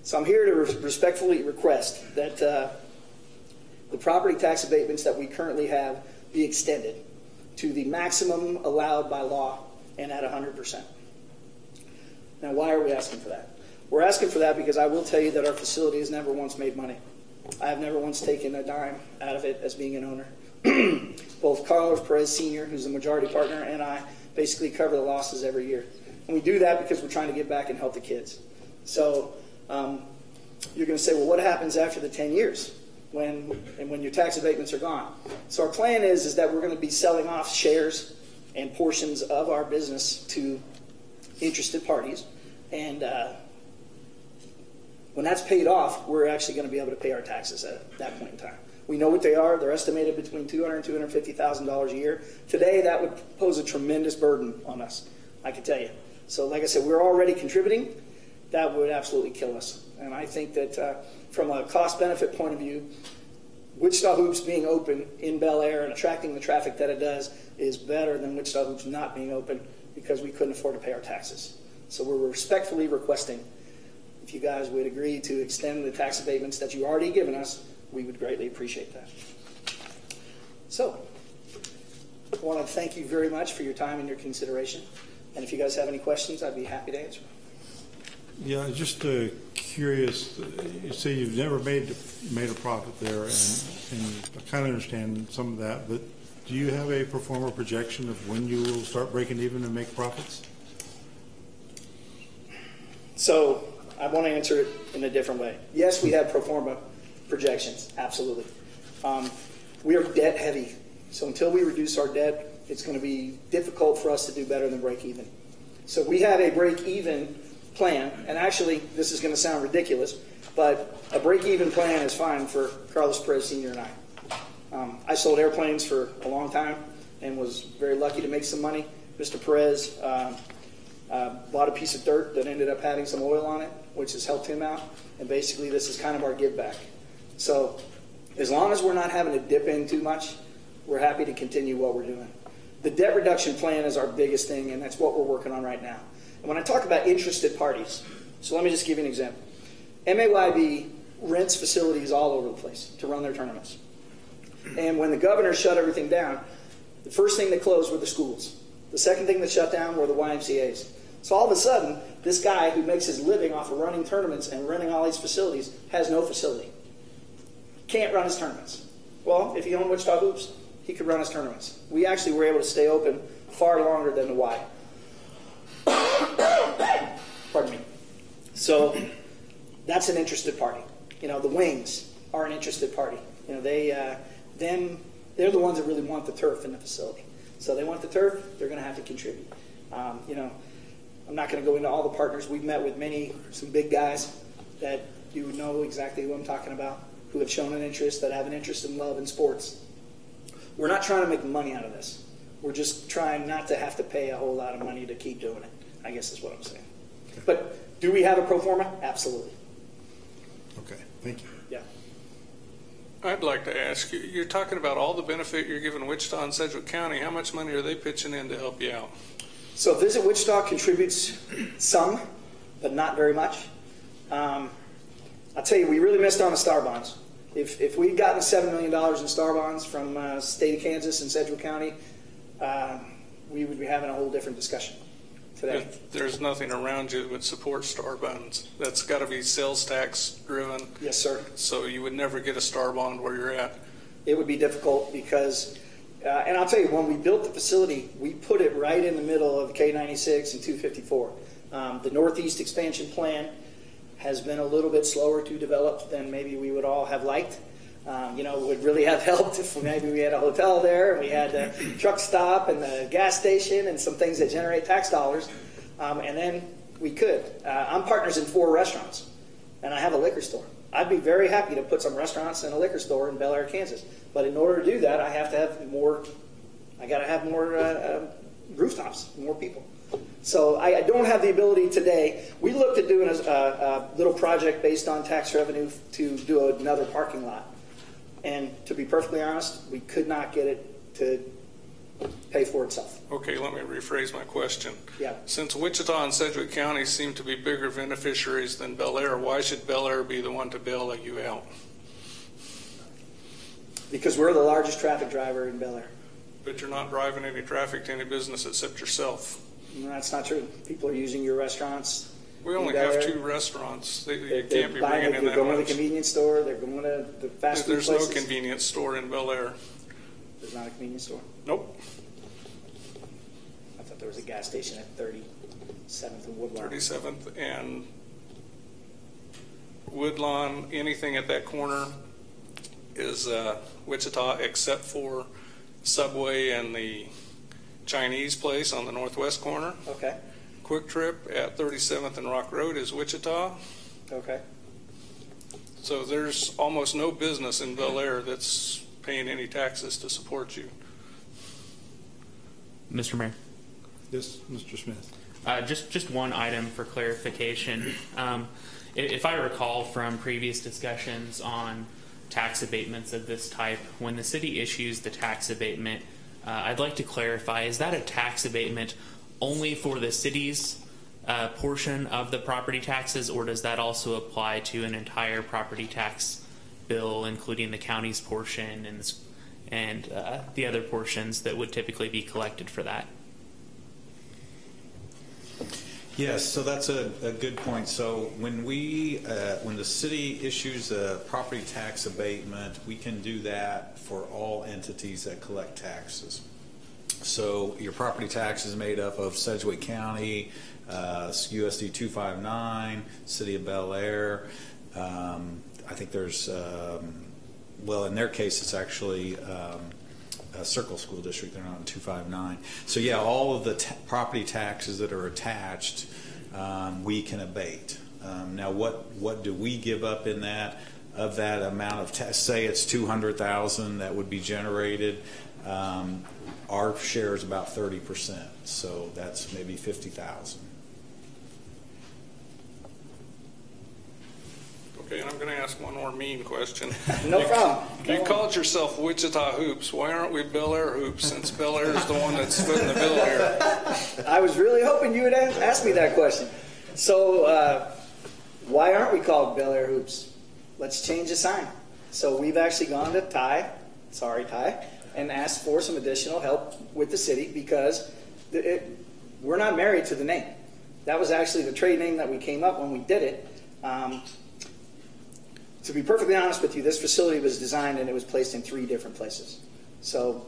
So I'm here to respectfully request that the property tax abatements that we currently have be extended to the maximum allowed by law and at 100%. Now, why are we asking for that? We're asking for that because I will tell you that our facility has never once made money. I have never once taken a dime out of it as being an owner. Both Carlos Perez Sr., who's the majority partner, and I basically cover the losses every year. And we do that because we're trying to give back and help the kids. So you're going to say, well, what happens after the 10 years when your tax abatements are gone? So our plan is that we're going to be selling off shares and portions of our business to interested parties. And when that's paid off, we're actually going to be able to pay our taxes at that point in time. We know what they are. They're estimated between $200,000 and $250,000 a year. Today, that would pose a tremendous burden on us, I can tell you. So like I said, we're already contributing. That would absolutely kill us. And I think that from a cost-benefit point of view, Wichita Hoops being open in Bel Aire and attracting the traffic that it does is better than Wichita Hoops not being open because we couldn't afford to pay our taxes. So we're respectfully requesting if you guys would agree to extend the tax abatements that you've already given us. We would greatly appreciate that. So, I want to thank you very much for your time and your consideration. And if you guys have any questions, I'd be happy to answer. Yeah, just curious. You say you've never made a profit there, and I kind of understand some of that. But do you have a pro forma projection of when you will start breaking even and make profits? So, I want to answer it in a different way. Yes, we have pro forma projections, absolutely. We are debt heavy, so until we reduce our debt, it's going to be difficult for us to do better than break even. So we have a break even plan, and actually this is going to sound ridiculous, but a break even plan is fine for Carlos Perez Sr. and I. I sold airplanes for a long time and was very lucky to make some money. Mr. Perez bought a piece of dirt that ended up having some oil on it, which has helped him out, and basically this is kind of our give back. So as long as we're not having to dip in too much, we're happy to continue what we're doing. The debt reduction plan is our biggest thing, and that's what we're working on right now. And when I talk about interested parties, so let me just give you an example. MAYB rents facilities all over the place to run their tournaments. And when the governor shut everything down, the first thing that closed were the schools. The second thing that shut down were the YMCAs. So all of a sudden, this guy who makes his living off of running tournaments and renting all these facilities has no facility. Can't run his tournaments. Well, if he owned Wichita Hoops, he could run his tournaments. We actually were able to stay open far longer than the Y. Pardon me. So that's an interested party. You know, the Wings are an interested party. You know, they're the ones that really want the turf in the facility. So they want the turf, they're going to have to contribute. You know, I'm not going to go into all the partners. We've met with some big guys that you know exactly who I'm talking about, who have shown an interest, that have an interest in love and sports. We're not trying to make money out of this. We're just trying not to have to pay a whole lot of money to keep doing it, I guess is what I'm saying. Okay. But do we have a pro forma? Absolutely. Okay, thank you. Yeah. I'd like to ask you, you're talking about all the benefit you're giving Wichita and Sedgwick County. How much money are they pitching in to help you out? So Visit Wichita contributes some, but not very much. I'll tell you, we really missed on the star bonds. If we'd gotten $7 million in star bonds from state of Kansas and Sedgwick County, we would be having a whole different discussion today. There's nothing around you that would support star bonds. That's got to be sales tax driven. Yes, sir. So you would never get a star bond where you're at. It would be difficult because, and I'll tell you, when we built the facility, we put it right in the middle of K96 and 254. The Northeast expansion plan has been a little bit slower to develop than maybe we would all have liked. It would really have helped if maybe we had a hotel there and we had the truck stop and the gas station and some things that generate tax dollars. And then we could. I'm partners in 4 restaurants and I have a liquor store. I'd be very happy to put some restaurants and a liquor store in Bel Aire, Kansas. But in order to do that, I have to have more, I got to have more rooftops, more people. So I don't have the ability today. We looked at doing a little project based on tax revenue to do another parking lot. And to be perfectly honest, we could not get it to pay for itself. Okay, let me rephrase my question. Yeah. Since Wichita and Sedgwick County seem to be bigger beneficiaries than Bel Aire, why should Bel Aire be the one to bail you out? Because we're the largest traffic driver in Bel Aire. But you're not driving any traffic to any business except yourself. No, that's not true. People are using your restaurants. We only have 2 restaurants. You can't be bringing in that much. They're going to the convenience store. They're going to the fast food places. There's no convenience store in Bel Aire. There's not a convenience store? Nope. I thought there was a gas station at 37th and Woodlawn. 37th and Woodlawn. Anything at that corner is Wichita except for Subway and the Chinese place on the northwest corner. Okay. Quick Trip at 37th and Rock Road is Wichita. Okay. So there's almost no business in Bel Aire that's paying any taxes to support you. Mr. Mayor. Yes, Mr. Smith. Just one item for clarification. If I recall from previous discussions on tax abatements of this type, when the city issues the tax abatement, I'd like to clarify, is that a tax abatement only for the city's portion of the property taxes, or does that also apply to an entire property tax bill, including the county's portion and the other portions that would typically be collected for that? Yes, so that's a good point. So when when the city issues a property tax abatement, we can do that for all entities that collect taxes. So your property tax is made up of Sedgwick County, USD 259, City of Bel Aire. I think there's, well, in their case, it's actually a Circle School District. They're not in 259. So yeah, all of the property taxes that are attached, we can abate. Now, what do we give up in that? Of that amount of say it's 200,000 that would be generated. Our share is about 30%, so that's maybe 50,000. Okay, and I'm going to ask one more mean question. No problem. You called yourself Wichita Hoops. Why aren't we Bel Aire Hoops, since Bel Aire is the one that's footing the bill here? I was really hoping you would ask me that question. So why aren't we called Bel Aire Hoops? Let's change the sign. So we've actually gone to Ty, and asked for some additional help with the city because we're not married to the name. That was actually the trade name that we came up when we did it. To be perfectly honest with you, this facility was designed and it was placed in 3 different places. So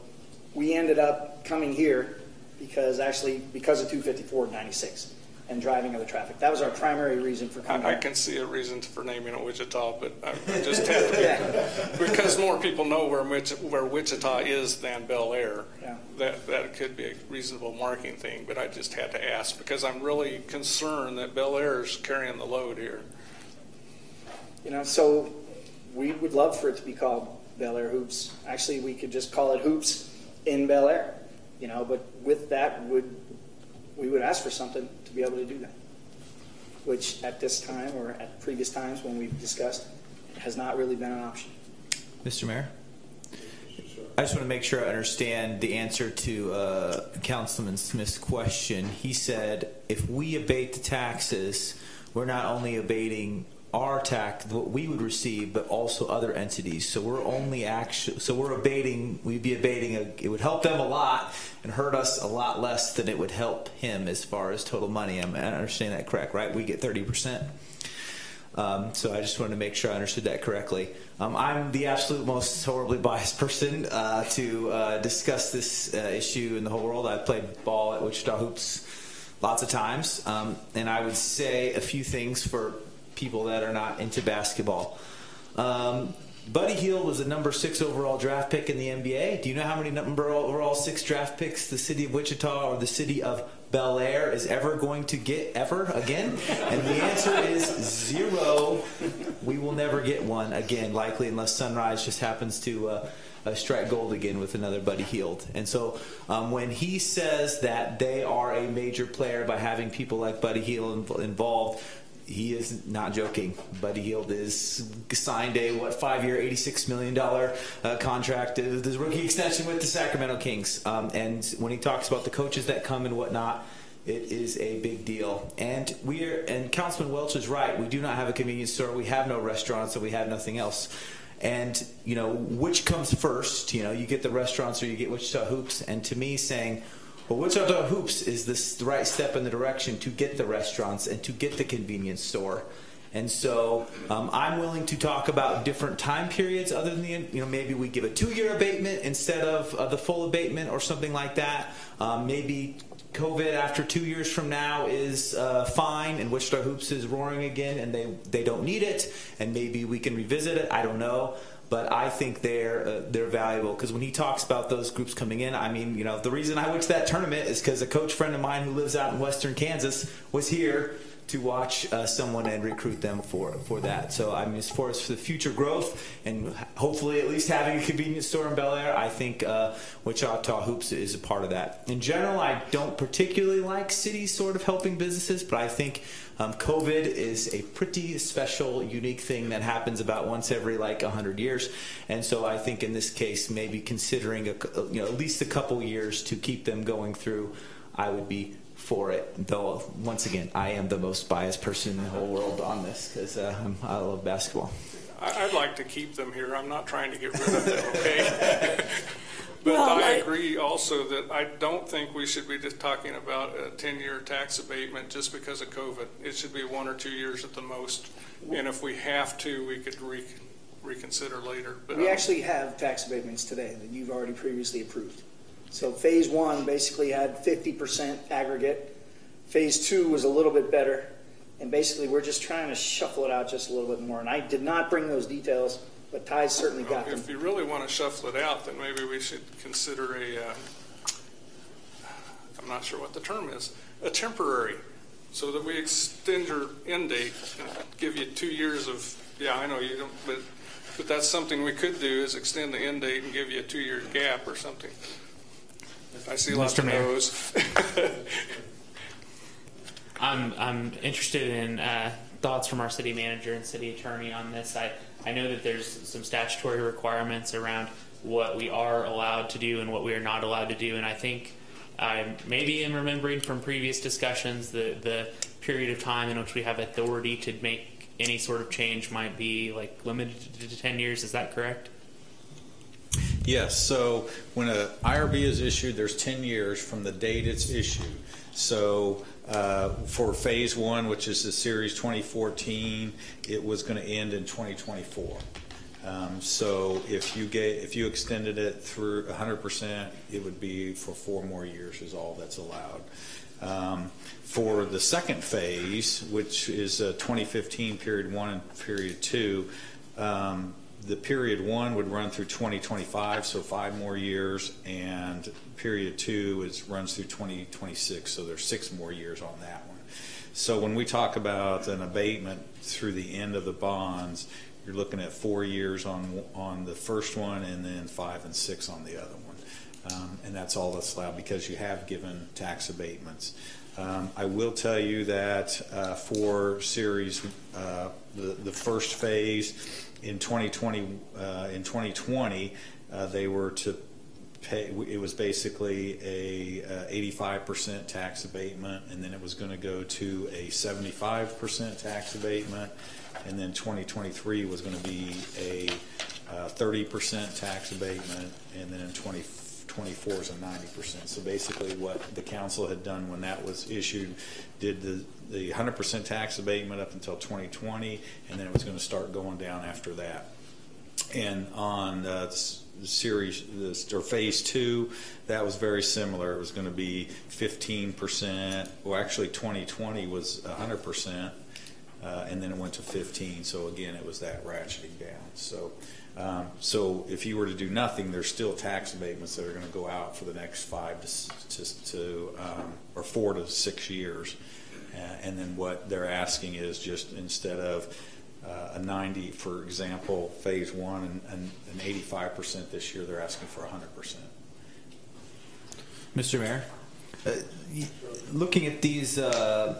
we ended up coming here because of 254 and 96 and driving other traffic. That was our primary reason for coming I here. can see a reason for naming it Wichita, but I just had to because more people know where Wichita is than Bel Aire. Yeah. That could be a reasonable marking thing, but I just had to ask because I'm really concerned that Bel Aire is carrying the load here. So we would love for it to be called Bel Aire Hoops. Actually, we could just call it Hoops in Bel Aire, but with that, we would ask for something to be able to do that, which at this time or at previous times when we've discussed has not really been an option. Mr. Mayor? I just want to make sure I understand the answer to Councilman Smith's question. He said, if we abate the taxes, we're not only abating our tax, what we would receive, but also other entities. So we're we'd be abating, it would help them a lot and hurt us a lot less than it would help him as far as total money. I understand that correct, right? We get 30%. So I just wanted to make sure I understood that correctly. I'm the absolute most horribly biased person to discuss this issue in the whole world. I've played ball at Wichita Hoops lots of times, and I would say a few things for people that are not into basketball. Buddy Hield was a number 6 overall draft pick in the NBA. Do you know how many number overall 6 draft picks the city of Wichita or the city of Bel Aire is ever going to get ever again? And the answer is 0. We will never get one again, likely unless Sunrise just happens to strike gold again with another Buddy Hield. And so when he says that they are a major player by having people like Buddy Hield involved, he is not joking. Buddy Hield is signed a 5-year, $86 million contract, his rookie extension with the Sacramento Kings. And when he talks about the coaches that come and whatnot, it is a big deal. And Councilman Welch is right. We do not have a convenience store. We have no restaurants, so we have nothing else. And which comes first? You get the restaurants or you get Wichita Hoops. And to me, saying, well, Wichita Hoops is the right step in the direction to get the restaurants and to get the convenience store. And so I'm willing to talk about different time periods other than maybe we give a 2-year abatement instead of the full abatement or something like that. Maybe COVID after 2 years from now is fine and Wichita Hoops is roaring again and they don't need it, and maybe we can revisit it. I don't know. But I think they're valuable because when he talks about those groups coming in, the reason I went to that tournament is because a coach friend of mine who lives out in western Kansas was here to watch someone and recruit them for that. So as far as for the future growth and hopefully at least having a convenience store in Bel Aire, I think Wichita Hoops is a part of that. In general, I don't particularly like cities sort of helping businesses, but I think COVID is a pretty special, unique thing that happens about once every 100 years. And so I think in this case, maybe considering at least a couple years to keep them going through, I would be for it. Though, once again, I am the most biased person in the whole world on this because I love basketball. I'd like to keep them here. I'm not trying to get rid of them, okay? But I agree also that I don't think we should be just talking about a 10-year tax abatement just because of COVID. It should be 1 or 2 years at the most. And if we have to, we could reconsider later. But we actually have tax abatements today that you've already previously approved. So phase 1 basically had 50% aggregate. Phase 2 was a little bit better. And basically we're just trying to shuffle it out just a little bit more. And I did not bring those details, but Ty certainly got them. If you really want to shuffle it out, then maybe we should consider I'm not sure what the term is, a temporary, so that we extend your end date and give you 2 years of, I know you don't, but that's something we could do is extend the end date and give you a 2-year gap or something. I see lots of no's. I'm interested in thoughts from our city manager and city attorney on this. I know that there's some statutory requirements around what we are allowed to do and what we are not allowed to do, and I think I maybe am remembering from previous discussions the period of time in which we have authority to make any sort of change might be limited to 10 years. Is that correct? Yes, so when an IRB is issued, there's 10 years from the date it's issued. So for phase 1, which is the series 2014, it was going to end in 2024. So if you extended it through 100%, it would be for 4 more years is all that's allowed. For the second phase, which is 2015 period 1 and period 2, the period 1 would run through 2025, so 5 more years, and period 2 runs through 2026, so there's 6 more years on that one. So when we talk about an abatement through the end of the bonds, you're looking at 4 years on the first one, and then 5 and 6 on the other one. And that's all that's allowed because you have given tax abatements. I will tell you that for series, the first phase in 2020, they were to pay. It was basically a 85% tax abatement, and then it was going to go to a 75% tax abatement, and then 2023 was going to be a 30% tax abatement, and then in 2024 is a 90%. So basically what the council had done when that was issued, did the 100% tax abatement up until 2020, and then it was going to start going down after that. And on series or phase 2, that was very similar. It was going to be 15%. Well, actually 2020 was 100%, and then it went to 15. So again, it was that ratcheting down. So if you were to do nothing, there's still tax abatements that are going to go out for the next 4 to 6 years. And then what they're asking is just instead of a 90, for example, phase 1 and an 85% this year, they're asking for 100%. Mr. Mayor, looking at these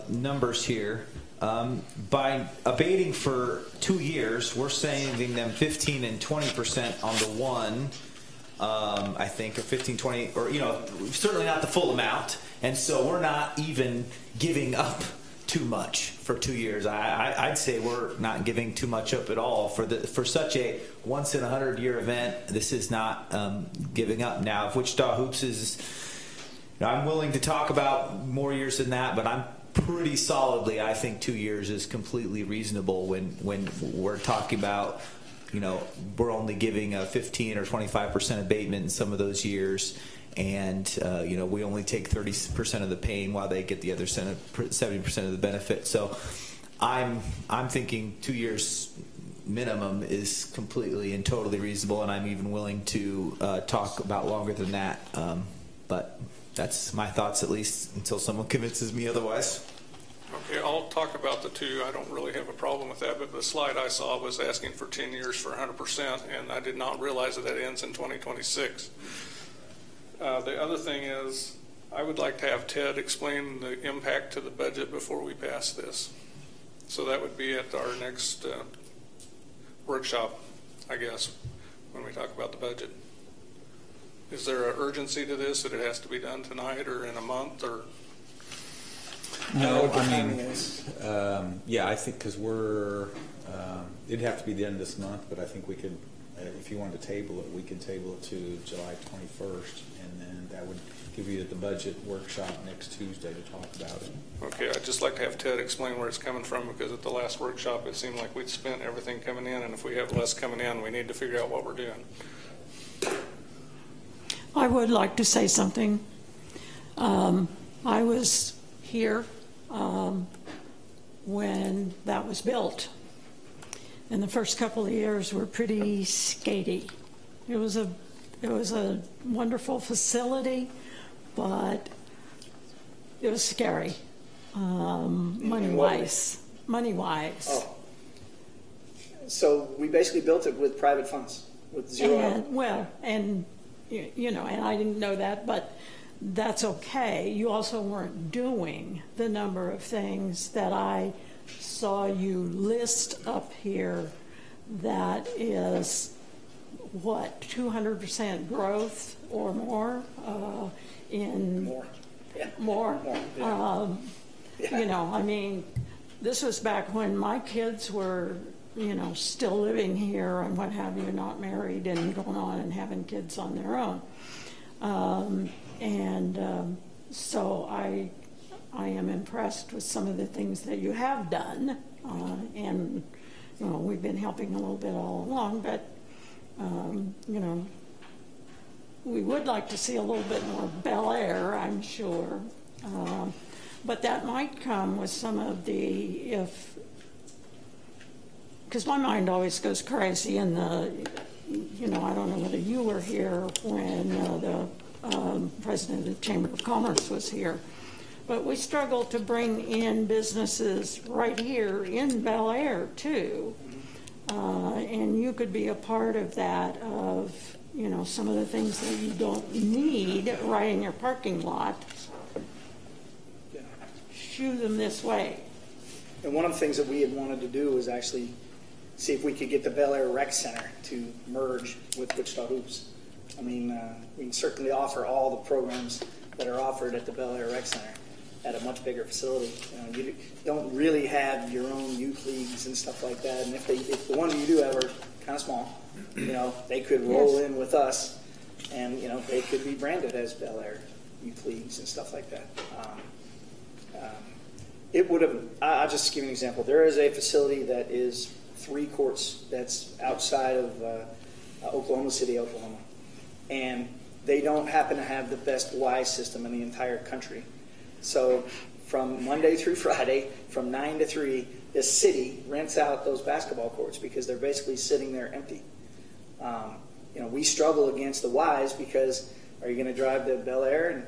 numbers here, by abating for 2 years, we're saving them 15 and 20% on the one, I think, or 15, 20, or, certainly not the full amount. And so we're not even giving up too much for 2 years. I'd say we're not giving too much up at all for such a once in 100-year event. This is not giving up. Now, if Wichita Hoops is, I'm willing to talk about more years than that, but I'm pretty solidly, I think 2 years is completely reasonable when we're talking about, we're only giving a 15 or 25% abatement in some of those years. And we only take 30% of the pain while they get the other 70% of the benefit. So I'm thinking 2 years minimum is completely and totally reasonable, and I'm even willing to talk about longer than that. But that's my thoughts, at least until someone convinces me otherwise. Okay, I'll talk about the 2. I don't really have a problem with that, but the slide I saw was asking for 10 years for 100%, and I did not realize that ends in 2026. The other thing is, I would like to have Ted explain the impact to the budget before we pass this. So that would be at our next workshop, I guess, when we talk about the budget. Is there an urgency to this, that it has to be done tonight or in a month? Or no, I mean, yeah, I think because it'd have to be the end of this month, but I think we could, if you wanted to table it, we can table it to July 21st, and then that would give you the budget workshop next Tuesday to talk about it. Okay, I'd just like to have Ted explain where it's coming from, because at the last workshop it seemed like we'd spent everything coming in, and if we have less coming in, we need to figure out what we're doing. I would like to say something. I was here when that was built. And the first couple of years were pretty skaty. It was a wonderful facility, but it was scary, money-wise. Oh. So we basically built it with private funds, with zero. And I didn't know that, but that's okay. You also weren't doing the number of things that I saw you list up here. That is what, 200% growth or more in more. Yeah. I mean, this was back when my kids were still living here and what have you, not married and going on and having kids on their own. So I am impressed with some of the things that you have done, and we've been helping a little bit all along, but we would like to see a little bit more Bel Aire, I'm sure, but that might come with some of because my mind always goes crazy in I don't know whether you were here when the president of the Chamber of Commerce was here. But we struggle to bring in businesses right here in Bel Aire too. And you could be a part of that, of, you know, some of the things that you don't need right in your parking lot. Shoo them this way. And one of the things that we had wanted to do was actually see if we could get the Bel Aire Rec Center to merge with Wichita Hoops. I mean, we can certainly offer all the programs that are offered at the Bel Aire Rec Center at a much bigger facility. You don't really have your own youth leagues and stuff like that. And if the ones you do have are kind of small, you know, they could roll in with us, and you know, they could be branded as Bel Aire youth leagues and stuff like that. It would have. I'll just give you an example. There is a facility that is 3 courts that's outside of Oklahoma City, Oklahoma, and they don't happen to have the best Y system in the entire country. So from Monday through Friday, from 9 to 3, the city rents out those basketball courts because they're basically sitting there empty. You know, we struggle against the Ys because are you going to drive to Bel Aire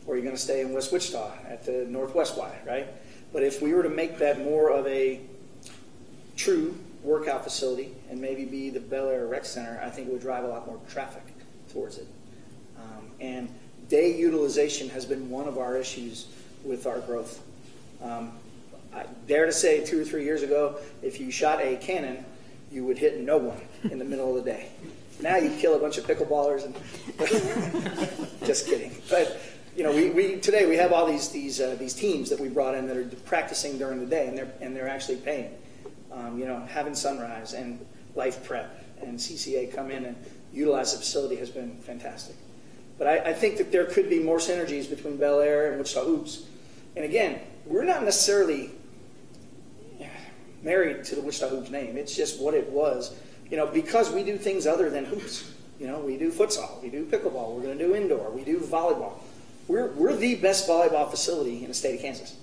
or are you going to stay in West Wichita at the Northwest Y, right? But if we were to make that more of a true workout facility and maybe be the Bel Aire Rec Center, I think it would drive a lot more traffic towards it. And day utilization has been one of our issues with our growth. I dare to say 2 or 3 years ago, if you shot a cannon, you would hit no one in the middle of the day. Now you'd kill a bunch of pickleballers. And just kidding. But you know, today we have all these teams that we brought in that are practicing during the day, and they're actually paying. You know, having Sunrise and Life Prep and CCA come in and utilize the facility has been fantastic. But I think that there could be more synergies between Bel Aire and Wichita Hoops. And again, we're not necessarily married to the Wichita Hoops name. It's just what it was. You know, because we do things other than hoops. You know, we do futsal, we do pickleball, we're going to do indoor, we do volleyball. We're the best volleyball facility in the state of Kansas.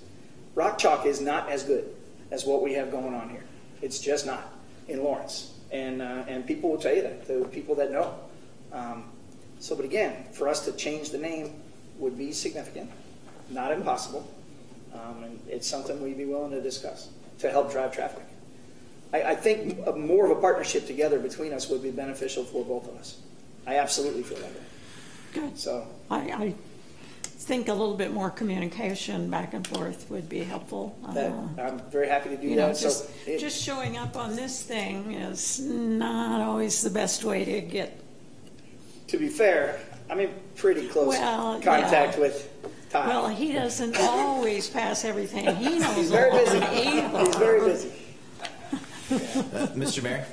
Rock Chalk is not as good as what we have going on here. It's just not in Lawrence. And people will tell you that, the people that know. But again, for us to change the name would be significant, not impossible. And it's something we'd be willing to discuss to help drive traffic. I think more of a partnership together between us would be beneficial for both of us. I absolutely feel that way. Good. So I think a little bit more communication back and forth would be helpful. I'm very happy to do you know, that. Just showing up on this thing is not always the best way to get. To be fair, I'm in pretty close contact with Todd. Well, he doesn't always pass everything. He knows. He's very busy. He's very busy. Mr. Mayor?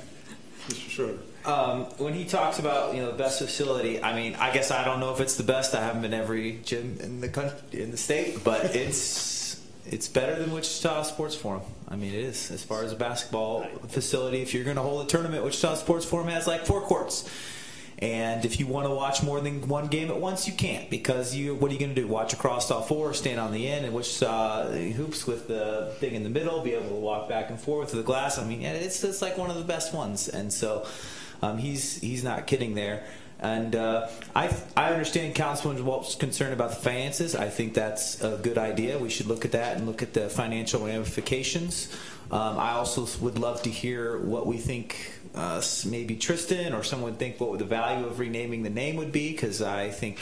Mr. Schroeder. When he talks about the best facility, I mean, I guess I don't know if it's the best. I haven't been every gym in the country, in the state, but it's better than Wichita Sports Forum. I mean, it is as far as a basketball facility. If you're going to hold a tournament, Wichita Sports Forum has like 4 courts. And if you want to watch more than one game at once, you can't, because what are you going to do? Watch across all 4, stand on the end, and Wichita Hoops with the thing in the middle, be able to walk back and forth with the glass. I mean, it's like one of the best ones, and so he's not kidding there. And I understand Councilman Walt's concern about the finances. I think that's a good idea. We should look at that and look at the financial ramifications. I also would love to hear what we think. Maybe Tristan or someone think what the value of renaming the name would be, because I think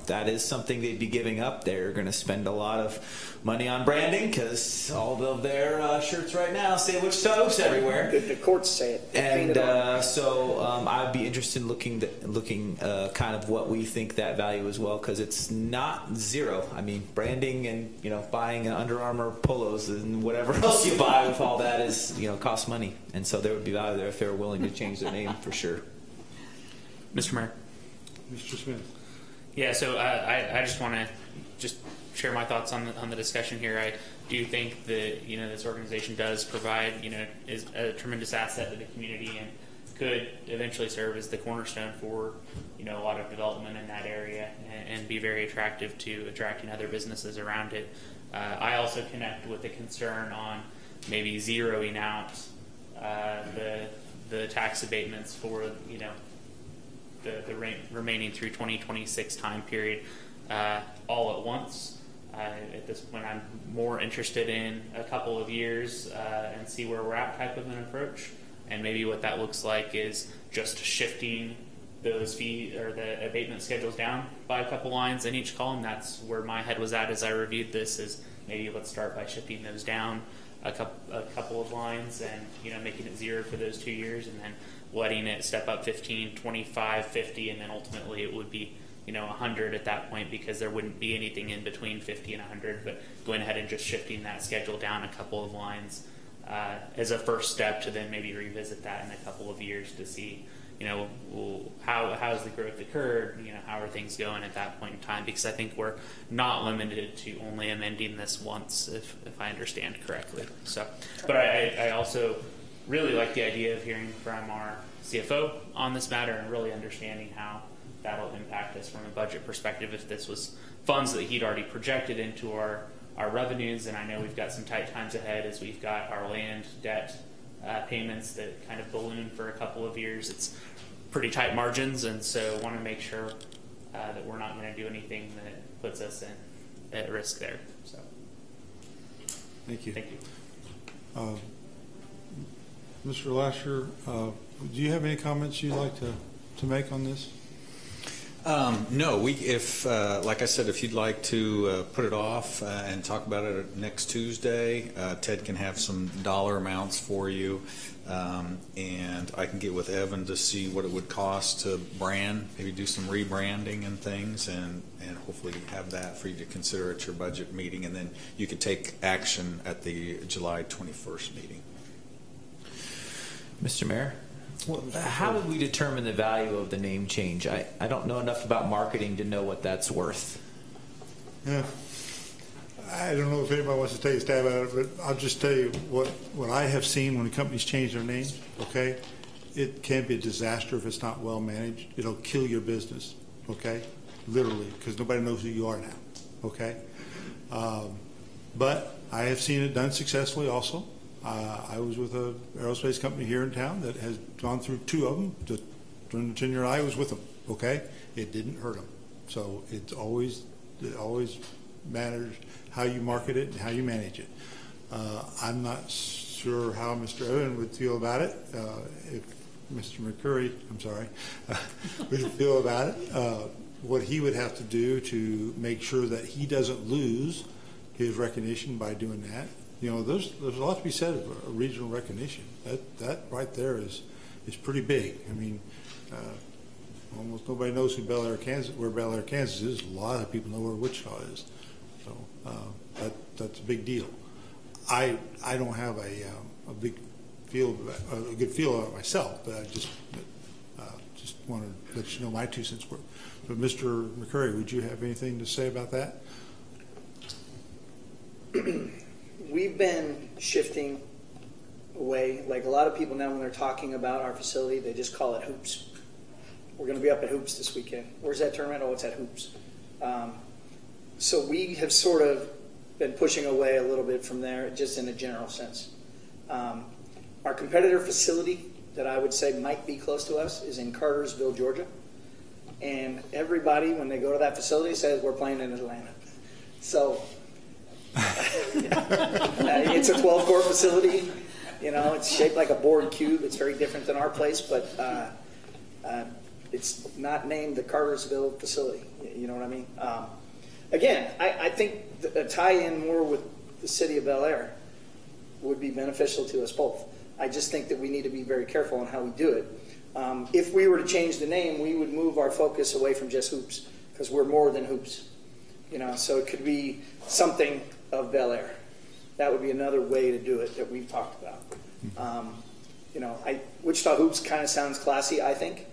that is something they'd be giving up. They're going to spend a lot of money on branding, because all of their shirts right now say Wichita Hoops everywhere. The courts say it. And so I'd be interested in looking kind of what we think that value as well, because it's not zero. I mean, branding and buying Under Armour polos and whatever else you buy with all that is costs money, and so there would be value there if they were willing to change their name for sure. Mr. Mayor. Mr. Smith. Yeah, so I just want to share my thoughts on the discussion here. I do think that this organization does provide is a tremendous asset to the community and could eventually serve as the cornerstone for a lot of development in that area and be very attractive to attracting other businesses around it. I also connect with the concern on maybe zeroing out the tax abatements for the remaining through 2026 time period all at once. At this point, I'm more interested in a couple of years and see where we're at type of an approach. And maybe what that looks like is just shifting those fee or the abatement schedules down by a couple lines in each column. That's where my head was at as I reviewed this, is maybe let's start by shifting those down a couple of lines and, you know, making it 0 for those 2 years, and then letting it step up 15, 25, 50, and then ultimately it would be, you know, 100 at that point, because there wouldn't be anything in between 50 and 100, but going ahead and just shifting that schedule down a couple of lines as a first step to then maybe revisit that in a couple of years to see, you know, how's the growth occurred, you know, how are things going at that point in time, because I think we're not limited to only amending this once, if I understand correctly. So, but I also really like the idea of hearing from our CFO on this matter and really understanding how that'll impact us from a budget perspective if this was funds that he'd already projected into our revenues. And I know we've got some tight times ahead as we've got our land debt payments that kind of balloon for a couple of years. It's pretty tight margins, and so want to make sure that we're not going to do anything that puts us at risk there. So, thank you. Thank you. Mr. Lasher, do you have any comments you'd like to make on this? No, if like I said, if you'd like to put it off and talk about it next Tuesday, Ted can have some dollar amounts for you, and I can get with Evan to see what it would cost to brand, maybe do some rebranding and things, and hopefully have that for you to consider at your budget meeting, and then you could take action at the July 21st meeting. Mr. Mayor? Well, how would we determine the value of the name change? I don't know enough about marketing to know what that's worth. Yeah, I don't know if anybody wants to take a stab at it, but I'll just tell you what I have seen when companies change their names, okay? It can be a disaster if it's not well managed. It'll kill your business, okay? Literally, because nobody knows who you are now, okay? But I have seen it done successfully also. I was with an aerospace company here in town that has gone through 2 of them. During the tenure I was with them, okay? It didn't hurt them. So it always matters how you market it and how you manage it. I'm not sure how Mr. Owen would feel about it. If Mr. McCurry, would feel about it. What he would have to do to make sure that he doesn't lose his recognition by doing that. You know, there's a lot to be said of regional recognition. That right there is pretty big. I mean, almost nobody knows who Bel Aire, Kansas, where Bel Aire, Kansas is. A lot of people know where Wichita is. So that's a big deal. I don't have a good feel about it myself, but I just want to let you know my 2 cents worth. But Mr. McCurry, would you have anything to say about that? We've been shifting away. Like a lot of people now, when they're talking about our facility, they just call it Hoops. We're going to be up at Hoops this weekend. Where's that tournament? Oh, it's at Hoops. So we have sort of been pushing away a little bit from there, just in a general sense. Our competitor facility that I would say might be close to us is in Cartersville, Georgia. And everybody, when they go to that facility, says we're playing in Atlanta. So it's a 12-court facility. You know, it's shaped like a board cube. It's very different than our place, but it's not named the Cartersville facility. You know what I mean? Again, I think a tie-in more with the city of Bel Aire would be beneficial to us both. I just think that we need to be very careful on how we do it. If we were to change the name, we would move our focus away from just Hoops, because we're more than Hoops. You know, so it could be something of Bel Aire. That would be another way to do it that we've talked about. You know, Wichita Hoops kind of sounds classy, I think.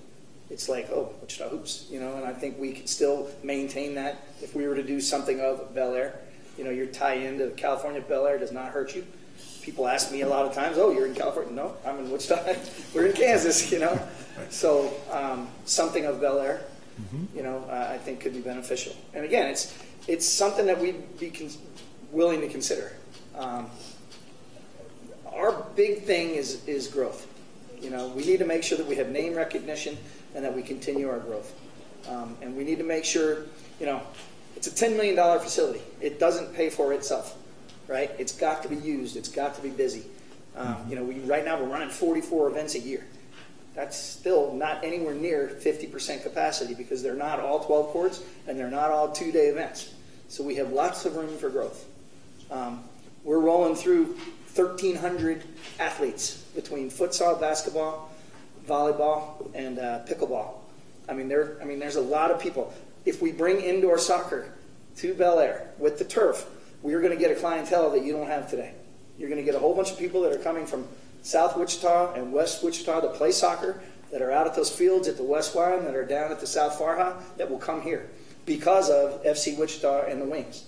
It's like, oh, Wichita Hoops, you know, and I think we could still maintain that if we were to do something of Bel Aire. You know, your tie-in to California Bel Aire does not hurt you. People ask me a lot of times, oh, you're in California. No, I'm in Wichita. We're in Kansas, you know. So something of Bel Aire, you know, I think could be beneficial. And again, it's something that we'd be willing to consider. Our big thing is growth. You know, we need to make sure that we have name recognition and that we continue our growth. And we need to make sure, you know, It's a $10 million facility. It doesn't pay for itself, right? It's got to be used. It's got to be busy. Right now we're running 44 events a year. That's still not anywhere near 50% capacity because they're not all 12 courts and they're not all 2-day events. So we have lots of room for growth. We're rolling through 1,300 athletes between futsal, basketball, volleyball, and pickleball. There's a lot of people. If we bring indoor soccer to Bel Aire with the turf, we're going to get a clientele that you don't have today. You're going to get a whole bunch of people that are coming from South Wichita and West Wichita to play soccer, that are out at those fields at the West Line, that are down at the South Farha, that will come here because of FC Wichita and the Wings.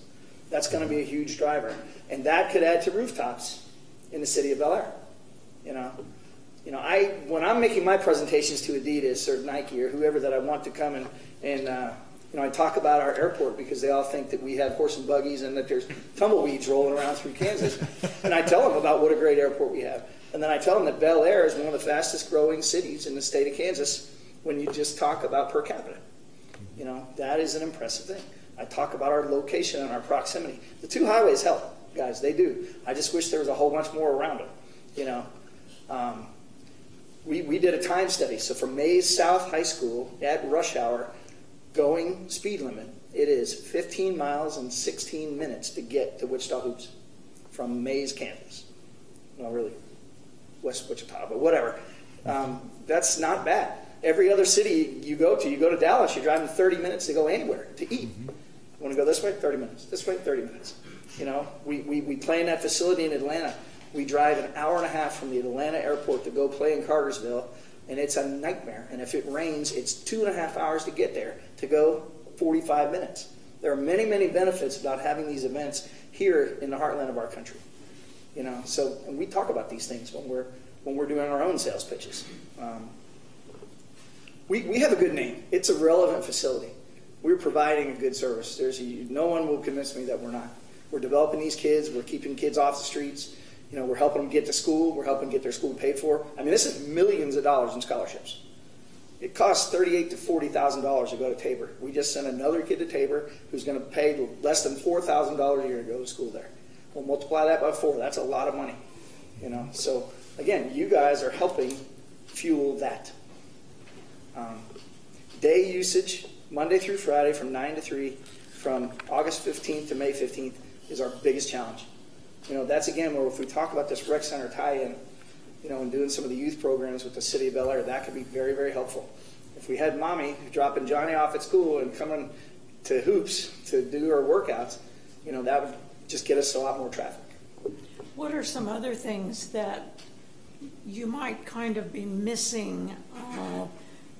That's going to be a huge driver. And that could add to rooftops in the city of Bel Aire. When I'm making my presentations to Adidas or Nike or whoever that I want to come and I talk about our airport because they all think that we have horse and buggies and that there's tumbleweeds rolling around through Kansas. And I tell them about what a great airport we have. And then I tell them that Bel Aire is one of the fastest growing cities in the state of Kansas when you just talk about per capita. That is an impressive thing. I talk about our location and our proximity. The 2 highways help, guys. They do. I just wish there was a whole bunch more around them. We did a time study. So from Mays South High School at rush hour, going speed limit, it is 15 miles and 16 minutes to get to Wichita Hoops from Mays campus. Well, really, West Wichita, but whatever. That's not bad. Every other city you go to Dallas, you're driving 30 minutes to go anywhere to eat. You want to go this way? 30 minutes. This way? 30 minutes. We play in that facility in Atlanta. We drive an hour and a half from the Atlanta airport to go play in Cartersville, and it's a nightmare. And if it rains, it's 2.5 hours to get there, to go 45 minutes. There are many, many benefits about having these events here in the heartland of our country. And we talk about these things when we're doing our own sales pitches. We have a good name. It's a relevant facility. We're providing a good service. No one will convince me that we're not. We're developing these kids. We're keeping kids off the streets. We're helping them get to school. We're helping get their school paid for. This is millions of dollars in scholarships. It costs $38,000 to $40,000 to go to Tabor. We just sent another kid to Tabor who's going to pay less than $4,000 a year to go to school there. We'll multiply that by 4. That's a lot of money. So again, you guys are helping fuel that. Day usage, Monday through Friday from 9 to 3, from August 15th to May 15th is our biggest challenge. That's again where if we talk about this rec center tie-in, and doing some of the youth programs with the city of Bel Aire, that could be very, very helpful. If we had mommy dropping Johnny off at school and coming to Hoops to do her workouts, that would just get us a lot more traffic. What are some other things that you might kind of be missing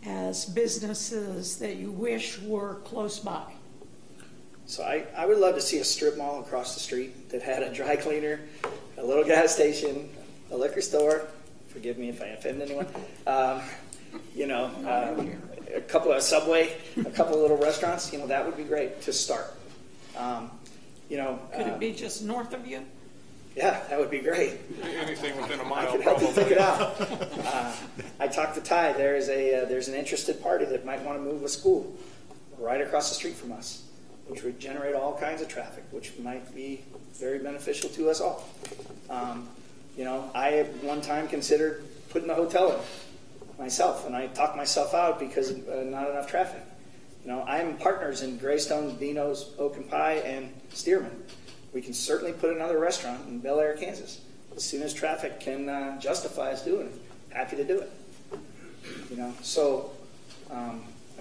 as businesses that you wish were close by? So I would love to see a strip mall across the street that had a dry cleaner, a little gas station, a liquor store. Forgive me if I offend anyone. A couple of Subway, a couple of little restaurants. That would be great to start. Could it be just north of you? Yeah, that would be great. Anything within a mile, I could help you probably. think it out. I talked to Ty. There's an interested party that might want to move a school right across the street from us, which would generate all kinds of traffic, which might be very beneficial to us all. I at one time considered putting a hotel in myself, and I talked myself out because of not enough traffic. I'm partners in Greystone, Dino's, Oak and Pie, and Stearman. We can certainly put another restaurant in Bel Aire, Kansas, as soon as traffic can justify us doing it. Happy to do it.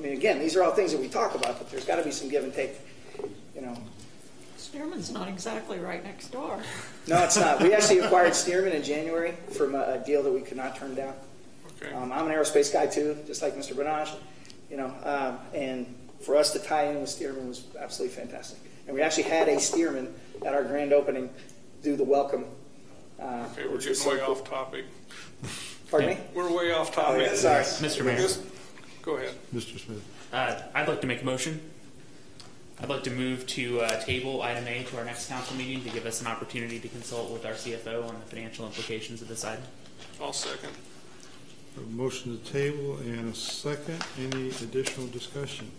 Again, these are all things that we talk about, but there's got to be some give and take. Stearman's not exactly right next door. No, it's not. We actually acquired Stearman in January from a deal that we could not turn down. Okay. I'm an aerospace guy too, just like Mr. Benaj. And for us to tie in with Stearman was absolutely fantastic. And we actually had a Stearman at our grand opening do the welcome. Okay, we're getting way off topic. Pardon me? We're way off topic. Oh, yeah, sorry. Mr. Mayor, Go ahead. Mr. Smith. I'd like to make a motion. I'd like to move to table item A to our next council meeting to give us an opportunity to consult with our CFO on the financial implications of this item. I'll second. A motion to table and a second. Any additional discussion?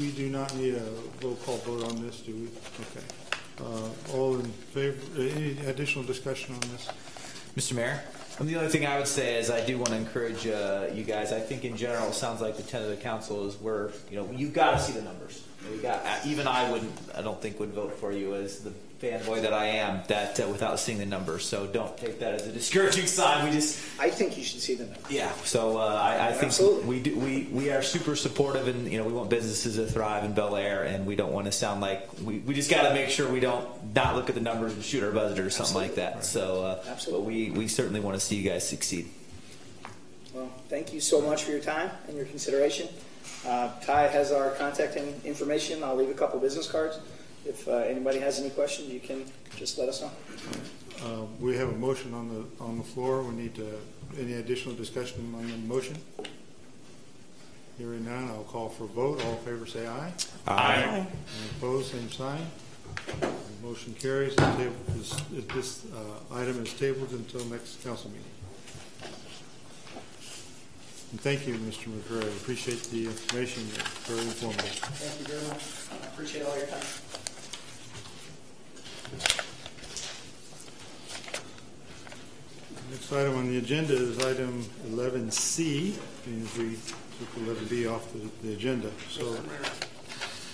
we do not need a roll call vote on this, do we? Okay. All in favor? Any additional discussion on this? Mr. Mayor? The only thing I would say is I do want to encourage you guys. I think in general it sounds like the intent of the council is where, you've got to see the numbers. Even I don't think would vote for you as the fanboy that I am without seeing the numbers. So don't take that as a discouraging sign. I think you should see the numbers. Yeah. So I think Absolutely. we are super supportive, and we want businesses to thrive in Bel Aire, and we don't want to sound like we just got to make sure we don't not look at the numbers and shoot our buzzer or something like that. Right. So Absolutely. But we certainly want to see you guys succeed. Well, thank you so much for your time and your consideration. Ty has our contact information. I'll leave a couple business cards. If anybody has any questions, you can just let us know. We have a motion on the floor. We need any additional discussion on the motion? Hearing none, I'll call for a vote. All in favor say aye. Aye. Any opposed, same sign. The motion carries. This item is tabled until next council meeting. And thank you, Mr. McCray. I appreciate the information. It's very informative. Thank you very much. I appreciate all your time. Next item on the agenda is item 11C, and we took 11B off the agenda. So, Mr. Mayor,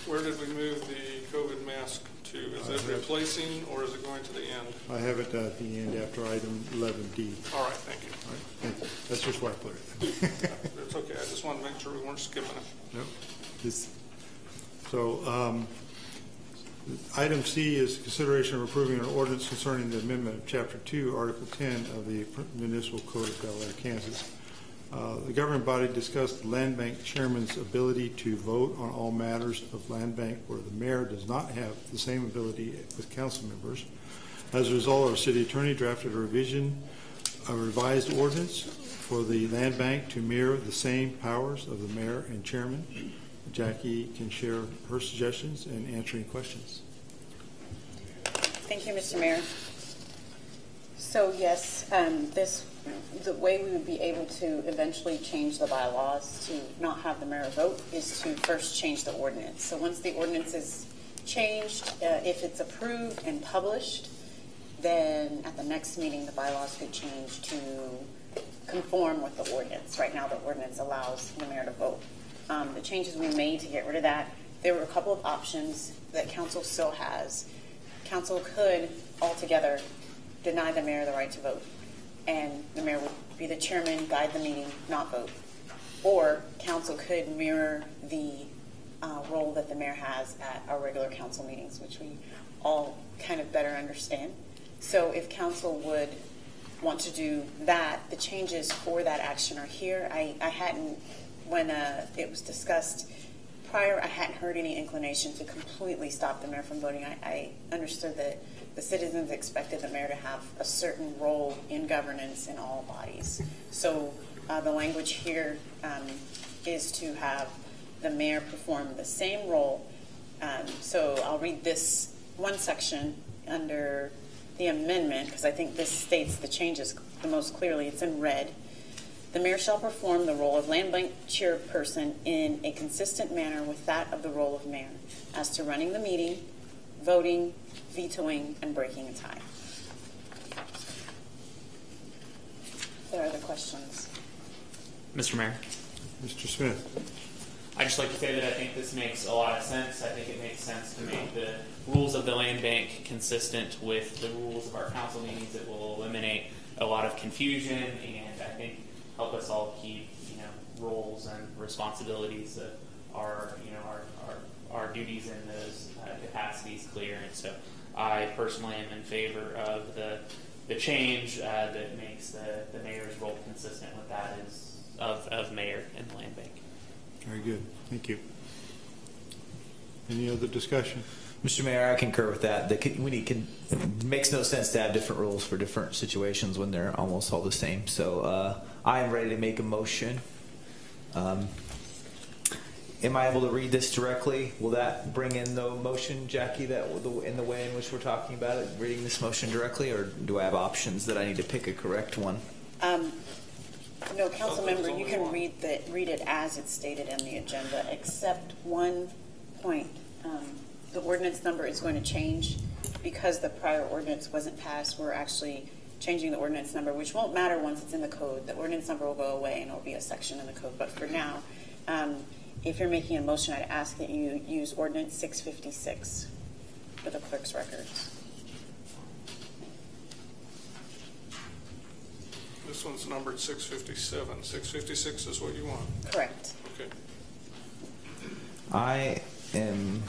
where did we move the COVID mask to? Is it replacing or is it going to the end? I have it at the end after item 11D. All right, thank you. All right, thank you. That's just where I put it. It's okay. I just wanted to make sure we weren't skipping it. No. Item C is consideration of approving an ordinance concerning the amendment of Chapter 2, Article 10 of the Municipal Code of Bel Aire, Kansas. The governing body discussed the land bank chairman's ability to vote on all matters of land bank where the mayor does not have the same ability with council members. As a result, our city attorney drafted a revised ordinance for the land bank to mirror the same powers of the mayor and chairman. Jackie can share her suggestions and answering questions. Thank you, Mr. Mayor. So yes, the way we would be able to eventually change the bylaws to not have the mayor vote is to first change the ordinance. So once the ordinance is changed, if it's approved and published, then at the next meeting the bylaws could change to conform with the ordinance. Right now the ordinance allows the mayor to vote. The changes we made to get rid of that, there were a couple of options that council still has. Council could altogether deny the mayor the right to vote, and the mayor would be the chairman, guide the meeting, not vote. Or council could mirror the role that the mayor has at our regular council meetings, which we all kind of better understand. So if council would want to do that, the changes for that action are here. I hadn't, when it was discussed prior, I hadn't heard any inclination to completely stop the mayor from voting. I understood that the citizens expected the mayor to have a certain role in governance in all bodies. So the language here is to have the mayor perform the same role. So I'll read this one section under the amendment because I think this states the changes the most clearly. It's in red. The mayor shall perform the role of land bank chairperson in a consistent manner with that of the role of mayor as to running the meeting, voting, vetoing, and breaking a tie. If there are other questions. Mr. Mayor. Mr. Smith. I'd just like to say that I think this makes a lot of sense. I think it makes sense to make the rules of the land bank consistent with the rules of our council meetings. It will eliminate a lot of confusion and I think help us all keep, roles and responsibilities of our duties in those capacities clear. And so I personally am in favor of the change that makes the mayor's role consistent with that of mayor in the land bank. Very good. Thank you. Any other discussion? Mr. Mayor, I concur with that. It makes no sense to have different rules for different situations when they're almost all the same. So I am ready to make a motion. Am I able to read this directly? Will that bring in the motion, Jackie, in the way in which we're talking about it, reading this motion directly, or do I have options that I need to pick a correct one? No, council member, you can read it as it's stated in the agenda, except one point. The ordinance number is going to change because the prior ordinance wasn't passed. We're actually changing the ordinance number, which won't matter once it's in the code. The ordinance number will go away and it'll be a section in the code. But for now, if you're making a motion, I'd ask that you use ordinance 656 for the clerk's records. This one's numbered 657. 656 is what you want? Correct. Okay. I am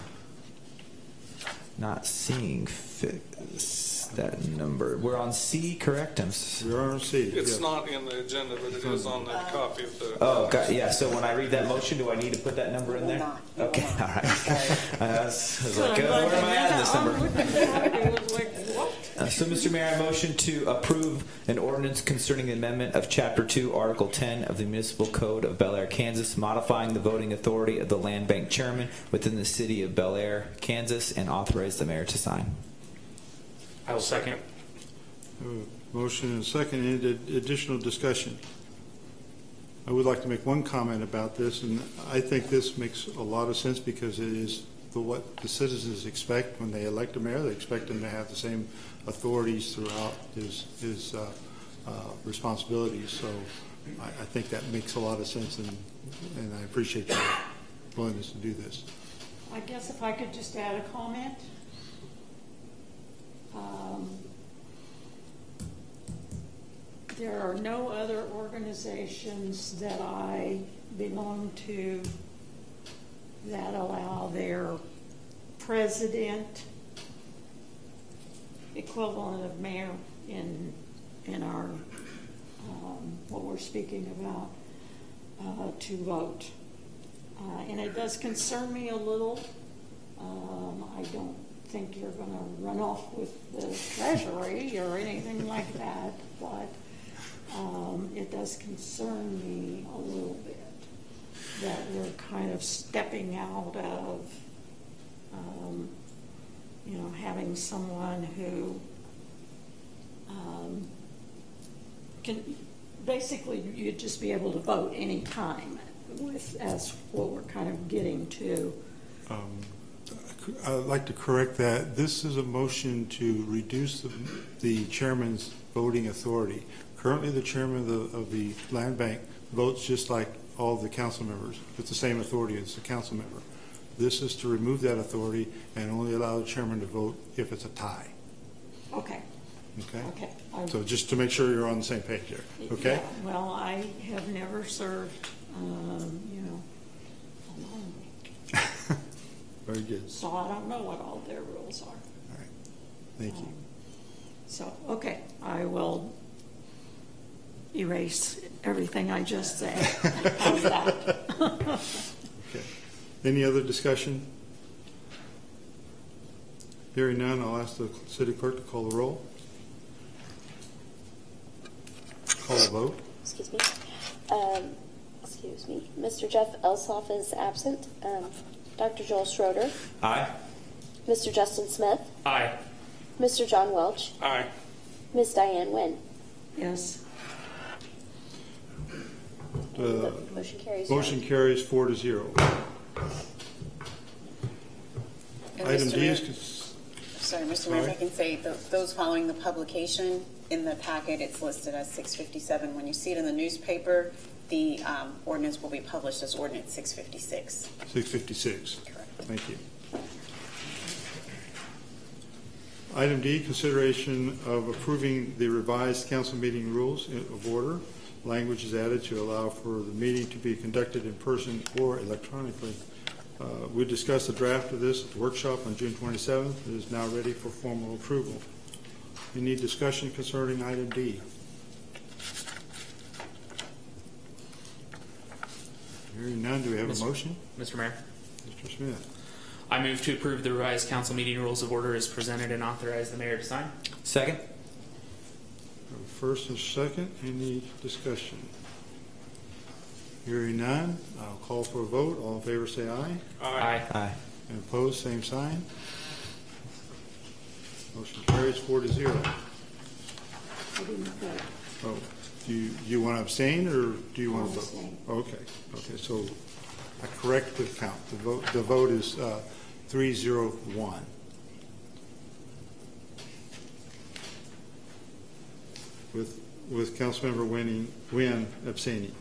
not seeing that number. We're on C, correct? We're on C. It's not in the agenda, but it is on the copy of the... Oh, God, yeah. So when I read that motion, do I need to put that number in there? Not. Okay, all right. I was like, where am I at in this number? So, Mr. Mayor, I motion to approve an ordinance concerning the amendment of Chapter 2, Article 10 of the Municipal Code of Bel Aire, Kansas, modifying the voting authority of the Land Bank Chairman within the city of Bel Aire, Kansas, and authorize the mayor to sign. I will second. Motion and second. Any additional discussion? I would like to make one comment about this, and I think this makes a lot of sense because it is what the citizens expect when they elect a mayor. They expect him to have the same authorities throughout his responsibilities. So I think that makes a lot of sense, and I appreciate your willingness to do this. I guess if I could just add a comment. There are no other organizations that I belong to that allow their president, equivalent of mayor in our what we're speaking about, to vote. And it does concern me a little. I don't think you're going to run off with the treasury or anything like that, but it does concern me a little bit that we're kind of stepping out of, having someone who can basically you'd just be able to vote any time as what we're kind of getting to. I'd like to correct that. This is a motion to reduce the chairman's voting authority. Currently, the chairman of the land bank votes just like all the council members with the same authority as the council member. This is to remove that authority and only allow the chairman to vote if it's a tie. Okay. Okay? Okay. So just to make sure you're on the same page there. Okay? Yeah, well, I have never served, a long week. Very good. So I don't know what all their rules are. All right. Thank you. So, okay, I will erase everything I just said. How's that? Okay. Any other discussion? Hearing none, I'll ask the city clerk to call the roll. Call the vote. Excuse me. Mr. Jeff Elsoff is absent. Dr. Joel Schroeder. Aye. Mr. Justin Smith. Aye. Mr. John Welch. Aye. Ms. Diane Nguyen. Yes. The motion carries. Motion carries 4-0. And Item Mr. D Mayor- is... Sorry, Mr. Mayor, if I can say, those following the publication, in the packet, it's listed as 657. When you see it in the newspaper, the ordinance will be published as ordinance 656. 656. Correct. Thank you. Item D, consideration of approving the revised council meeting rules of order. Language is added to allow for the meeting to be conducted in person or electronically. We discussed the draft of this at the workshop on June 27th. It is now ready for formal approval. Any discussion concerning item D? Hearing none, do we have a motion? Mr. Mayor, Mr. Smith. I move to approve the revised council meeting rules of order as presented and authorize the mayor to sign. Second. First and second, any discussion? Hearing none, I'll call for a vote. All in favor say aye. Aye. Aye. And opposed, same sign. Motion carries 4-0. I didn't vote. Oh, do you want to abstain or do you want to vote? Abstain. Okay, so I correct the count. The vote is 301. With Councilmember Nguyen abstaining.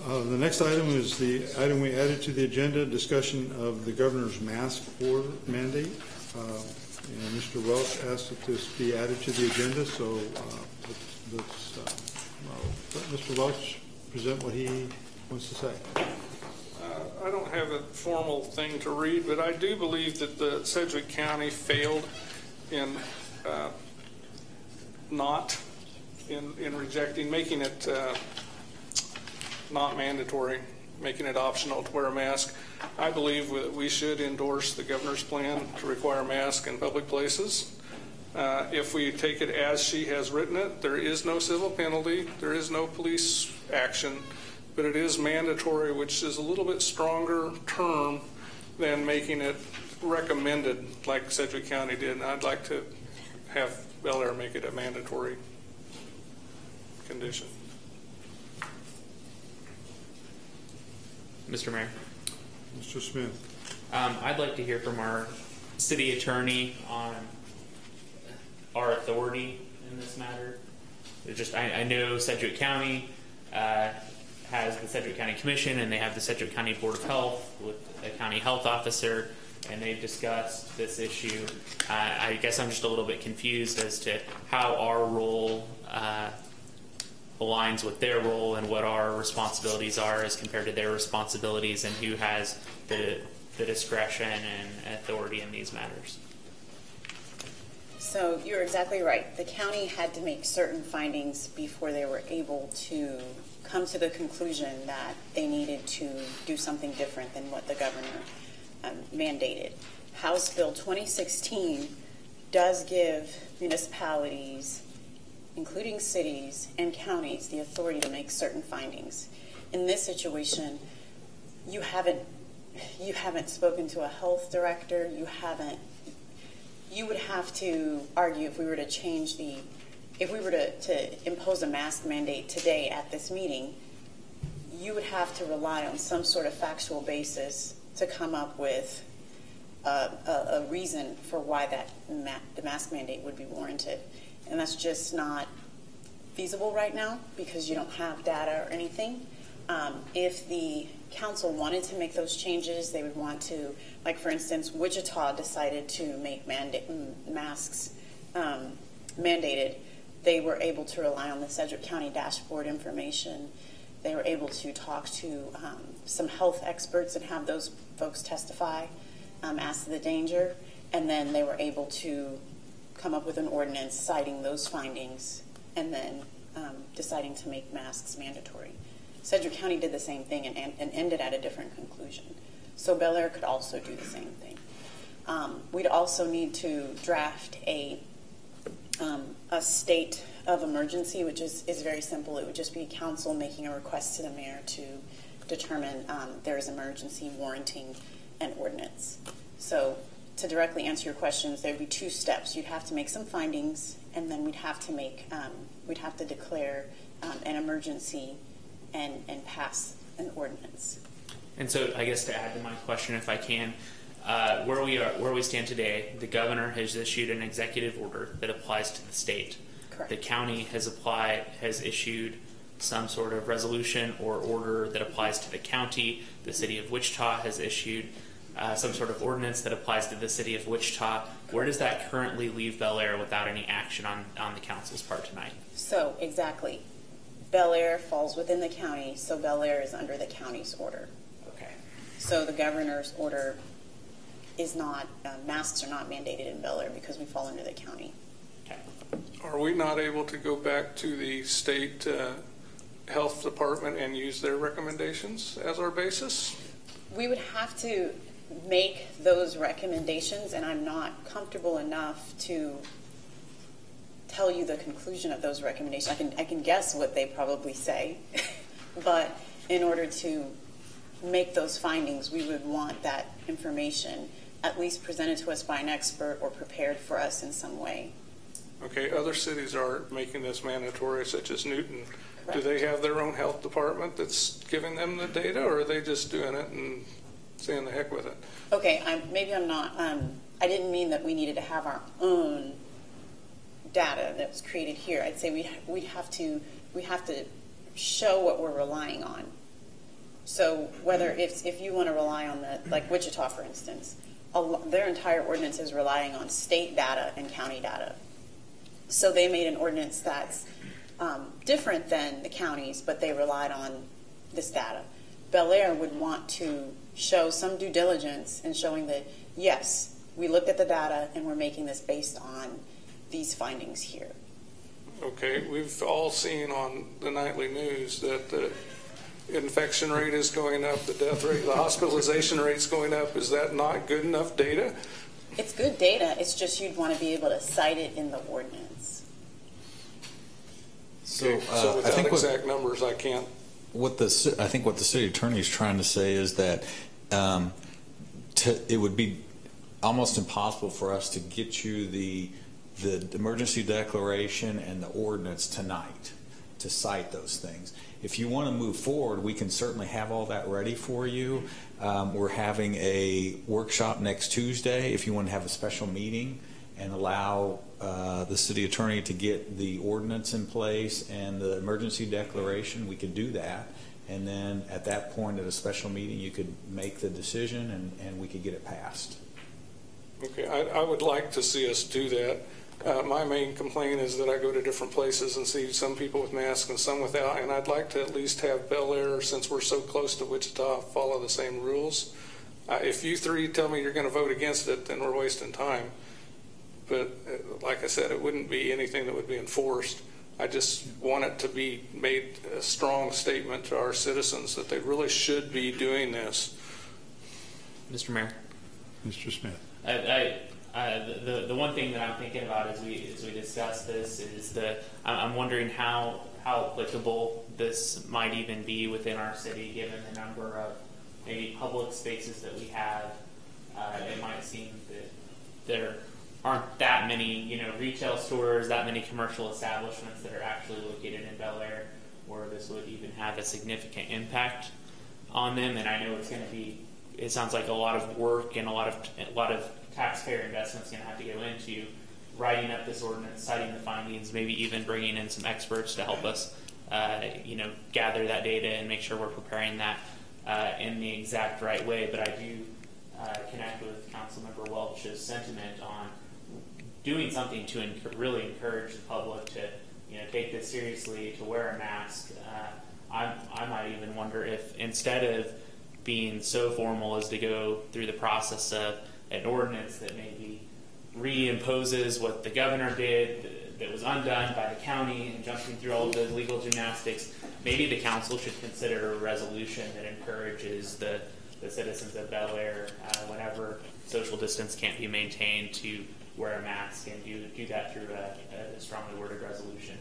The next item is the item we added to the agenda, discussion of the governor's mask order mandate. And Mr. Welch asked that this be added to the agenda, so let's let Mr. Welch present what he wants to say. I don't have a formal thing to read, but I do believe that the Sedgwick County failed in in rejecting, making it not mandatory, making it optional to wear a mask. I believe that we should endorse the governor's plan to require masks in public places. If we take it as she has written it, there is no civil penalty, there is no police action, but it is mandatory, which is a little bit stronger term than making it recommended like Sedgwick County did. And I'd like to have Bel Aire make it a mandatory condition. Mr. Mayor. Mr. Smith. I'd like to hear from our city attorney on our authority in this matter. I know Sedgwick County has the Sedgwick County Commission, and they have the Sedgwick County Board of Health with a county health officer, and they've discussed this issue. I guess I'm just a little bit confused as to how our role aligns with their role and what our responsibilities are as compared to their responsibilities, and who has the discretion and authority in these matters. So you're exactly right. The county had to make certain findings before they were able to come to the conclusion that they needed to do something different than what the governor mandated. House Bill 2016 does give municipalities, including cities and counties, the authority to make certain findings. In this situation, you haven't spoken to a health director. You would have to argue if we were to change if we were to impose a mask mandate today at this meeting, you would have to rely on some sort of factual basis to come up with a reason for why the mask mandate would be warranted. And that's just not feasible right now because you don't have data or anything. If the council wanted to make those changes, they would want to, like for instance, Wichita decided to make masks mandated. They were able to rely on the Sedgwick County dashboard information. They were able to talk to some health experts and have those folks testify as to the danger. And then they were able to come up with an ordinance citing those findings and then deciding to make masks mandatory. Sedgwick County did the same thing and ended at a different conclusion. So Bel Aire could also do the same thing. We'd also need to draft a state of emergency, which is very simple. It would just be council making a request to the mayor to determine there is emergency warranting an ordinance. So to directly answer your questions, there would be two steps. You'd have to make some findings, and then we'd have to declare an emergency and pass an ordinance. And so I guess to add to my question, if I can, where we stand today, the governor has issued an executive order that applies to the state. Correct. The county has issued some sort of resolution or order that applies to the county. The city of Wichita has issued some sort of ordinance that applies to the city of Wichita. Where does that currently leave Bel Aire without any action on the council's part tonight? So exactly. Bel Aire falls within the county, so Bel Aire is under the county's order. Okay. So the governor's order is not, masks are not mandated in Bel Aire because we fall under the county. Okay. Are we not able to go back to the state health department and use their recommendations as our basis? We would have to make those recommendations, and I'm not comfortable enough to tell you the conclusion of those recommendations. I can guess what they probably say, but in order to make those findings, we would want that information at least presented to us by an expert or prepared for us in some way. Okay, other cities are making this mandatory, such as Newton. Do they have their own health department that's giving them the data, or are they just doing it and saying the heck with it? Okay, maybe I'm not, I didn't mean that we needed to have our own data that was created here. I'd say we have to show what we're relying on. So whether if you want to rely on like Wichita, for instance, their entire ordinance is relying on state data and county data. So they made an ordinance that's different than the counties, but they relied on this data. Bel Aire would want to show some due diligence in showing that, yes, we looked at the data and we're making this based on these findings here. Okay, we've all seen on the nightly news that the infection rate is going up, the death rate, the hospitalization rate's going up. Is that not good enough data? It's good data. It's just you'd want to be able to cite it in the ordinance. So without exact numbers, I can't. I think what the city attorney is trying to say is that it would be almost impossible for us to get you the emergency declaration and the ordinance tonight to cite those things. If you want to move forward, we can certainly have all that ready for you. We're having a workshop next Tuesday if you want to have a special meeting and allow the city attorney to get the ordinance in place and the emergency declaration. We could do that, and then at that point at a special meeting you could make the decision and we could get it passed. Okay, I would like to see us do that. My main complaint is that I go to different places and see some people with masks and some without, and I'd like to at least have Bel Aire, since we're so close to Wichita, follow the same rules. If you three tell me you're going to vote against it, then we're wasting time. But like I said, it wouldn't be anything that would be enforced. I just want it to be made a strong statement to our citizens that they really should be doing this. Mr. Mayor. Mr. Smith. The one thing that I'm thinking about as we discuss this is I'm wondering how applicable this might even be within our city, given the number of maybe public spaces that we have. It might seem that there aren't that many, retail stores, that many commercial establishments that are actually located in Bel Aire, where this would even have a significant impact on them. And I know it's going to be. It sounds like a lot of work and a lot of taxpayer investment is going to have to go into writing up this ordinance, citing the findings, maybe even bringing in some experts to help us, gather that data and make sure we're preparing that in the exact right way. But I do connect with Councilmember Welch's sentiment on doing something to really encourage the public to, take this seriously, to wear a mask. I might even wonder if instead of being so formal as to go through the process of an ordinance that maybe reimposes what the governor did that was undone by the county and jumping through all of the legal gymnastics, maybe the council should consider a resolution that encourages the citizens of Bel Aire, whenever social distance can't be maintained, to wear a mask, and do that through a strongly worded resolution.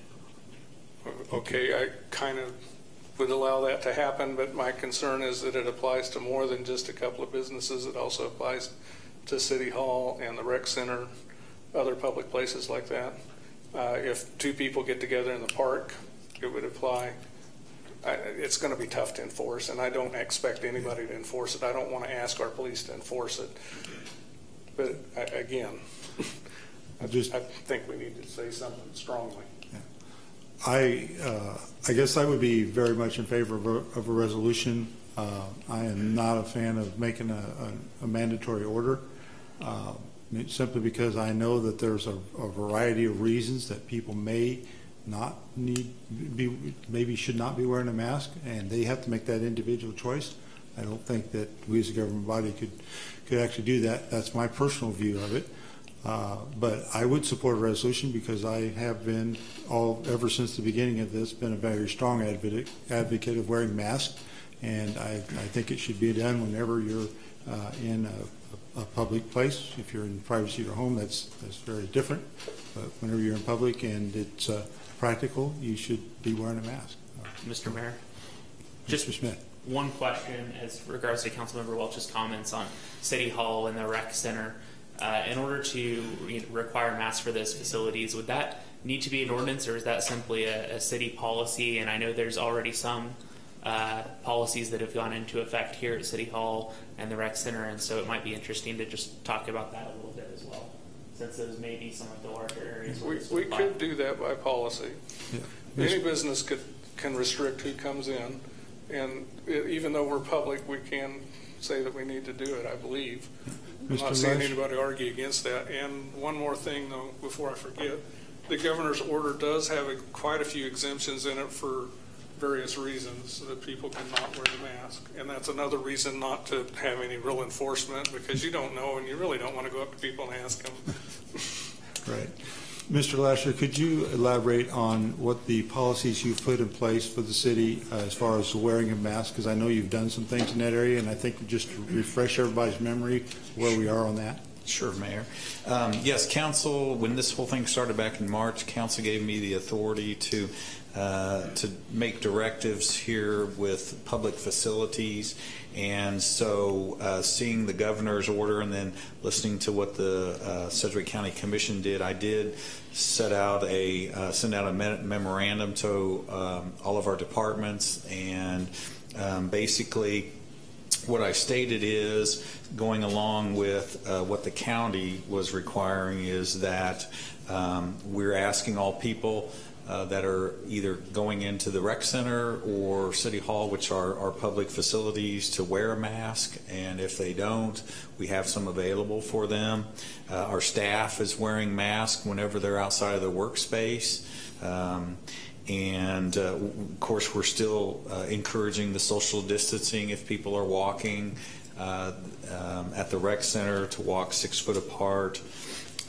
Okay, I kind of would allow that to happen, but my concern is that it applies to more than just a couple of businesses. It also applies to City Hall and the rec center, other public places like that. If two people get together in the park, it would apply. It's going to be tough to enforce, and I don't expect anybody to enforce it. I don't want to ask our police to enforce it. But again, I think we need to say something strongly. I guess I would be very much in favor of a resolution. I am not a fan of making a mandatory order, simply because I know that there's a variety of reasons that people may not maybe should not be wearing a mask, and they have to make that individual choice. I don't think that we as a government body could actually do that. That's my personal view of it. But I would support a resolution because I have been, ever since the beginning of this, been a very strong advocate of wearing masks, and I think it should be done whenever you're in a public place. If you're in privacy of your home, that's very different. But whenever you're in public and it's practical, you should be wearing a mask. Mr. Mayor, Mr. Smith. One question as regards to Councilmember Welch's comments on City Hall and the rec center. In order to require masks for those facilities, would that need to be an ordinance, or is that simply a city policy? And I know there's already some policies that have gone into effect here at City Hall and the Rec Center, and so it might be interesting to just talk about that a little bit as well, since those may be some of the larger areas. We could do that by policy. Yeah. Any business can restrict who comes in, and even though we're public, we can say that we need to do it, I believe. I'm not seeing anybody argue against that. And one more thing, though, before I forget, the governor's order does have quite a few exemptions in it for various reasons, so that people cannot wear the mask. And that's another reason not to have any real enforcement, because you don't know and you really don't want to go up to people and ask them. Right. Mr. Lasher, could you elaborate on what the policies you've put in place for the city as far as wearing a mask? Because I know you've done some things in that area, and I think just to refresh everybody's memory where we are on that. Sure, Mayor. Yes, Council, when this whole thing started back in March, Council gave me the authority to make directives here with public facilities. And so seeing the governor's order and then listening to what the Sedgwick County Commission did, I did send out a memorandum to all of our departments, and basically what I stated is, going along with what the county was requiring, is that we're asking all people that are either going into the rec center or City Hall, which are our public facilities, to wear a mask. And if they don't, we have some available for them. Our staff is wearing masks whenever they're outside of their workspace. And of course, we're still encouraging the social distancing if people are walking at the rec center, to walk 6 foot apart.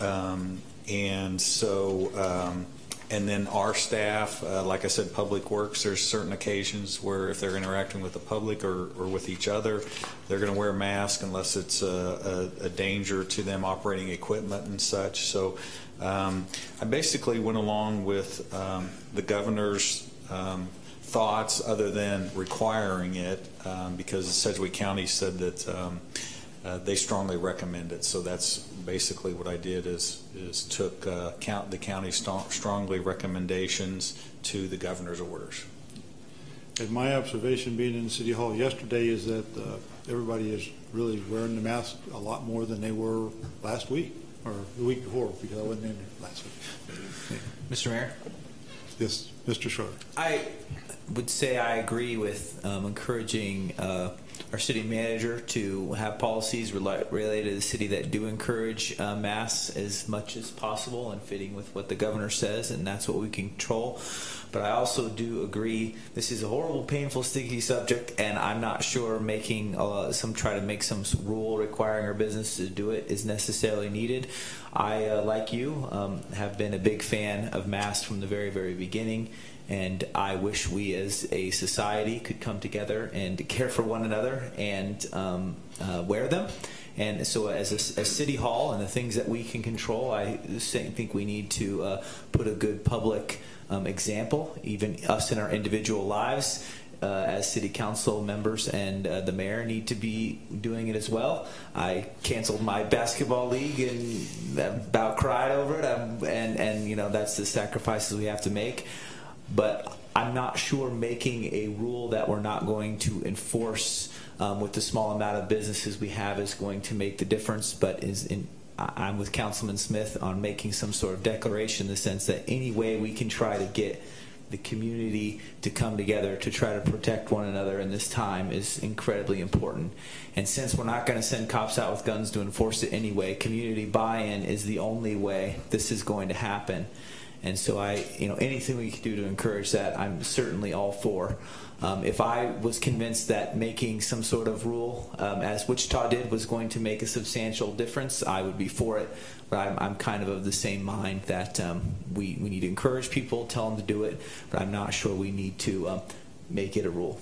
And so and then our staff, like I said, Public Works, there's certain occasions where if they're interacting with the public or with each other, they're going to wear a mask unless it's a danger to them operating equipment and such. So I basically went along with the governor's thoughts, other than requiring it, because Sedgwick County said that they strongly recommend it. So that's basically what I did, is took the county's strongly recommendations to the governor's orders. And my observation being in City Hall yesterday is that everybody is really wearing the mask a lot more than they were last week, or the week before, because I wasn't in there last week. Yeah. Mr. Mayor? Yes, Mr. Schroeder. I would say I agree with encouraging our city manager to have policies related to the city that do encourage masks as much as possible and fitting with what the governor says, and that's what we can control. But I also do agree this is a horrible, painful, sticky subject, and I'm not sure making try to make some rule requiring our business to do it is necessarily needed. I, like you, have been a big fan of masks from the very, very beginning. And I wish we as a society could come together and care for one another and wear them. And so as City Hall and the things that we can control, I think we need to put a good public example, even us in our individual lives. As city council members and the mayor need to be doing it as well. I canceled my basketball league and about cried over it. And you know, that's the sacrifices we have to make. But I'm not sure making a rule that we're not going to enforce with the small amount of businesses we have is going to make the difference. But I'm with Councilman Smith on making some sort of declaration in the sense that any way we can try to get the community to come together to try to protect one another in this time is incredibly important. And since we're not going to send cops out with guns to enforce it anyway, community buy-in is the only way this is going to happen. And so anything we can do to encourage that, I'm certainly all for. If I was convinced that making some sort of rule, as Wichita did, was going to make a substantial difference, I would be for it. But I'm kind of the same mind that we need to encourage people, tell them to do it, but I'm not sure we need to make it a rule.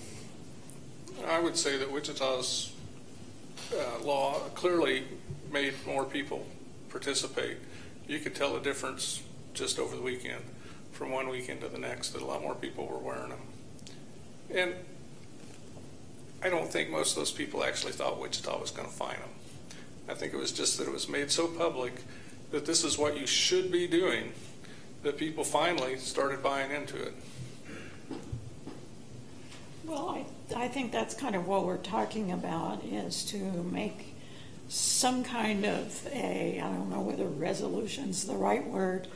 I would say that Wichita's law clearly made more people participate. You could tell the difference just over the weekend, from one weekend to the next, that a lot more people were wearing them. And I don't think most of those people actually thought Wichita was going to fine them. I think it was just that it was made so public that this is what you should be doing, that people finally started buying into it. Well, I think that's kind of what we're talking about, is to make some kind of I don't know whether resolution's the right word,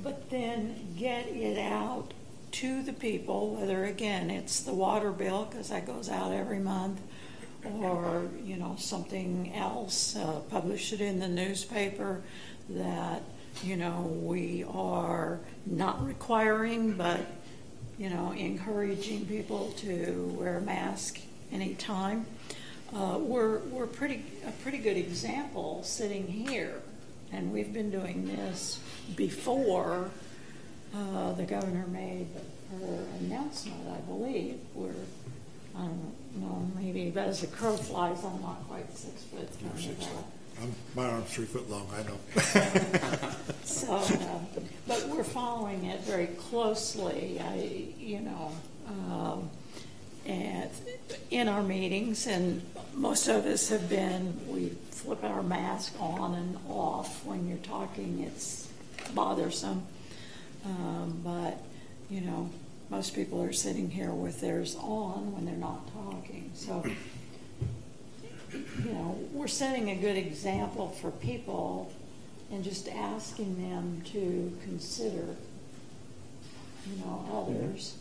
but then get it out to the people, whether, again, it's the water bill, because that goes out every month, or, something else, publish it in the newspaper that, we are not requiring, but, encouraging people to wear a mask anytime. We're a pretty good example sitting here, and we've been doing this before the governor made her announcement, I believe. I don't know, maybe as the crow flies, I'm not quite 6 foot. My arm's 3 foot long, I know. So, but we're following it very closely, and in our meetings, and most of us we flip our mask on and off. When you're talking, it's bothersome. But, most people are sitting here with theirs on when they're not talking. So, we're setting a good example for people and just asking them to consider, others.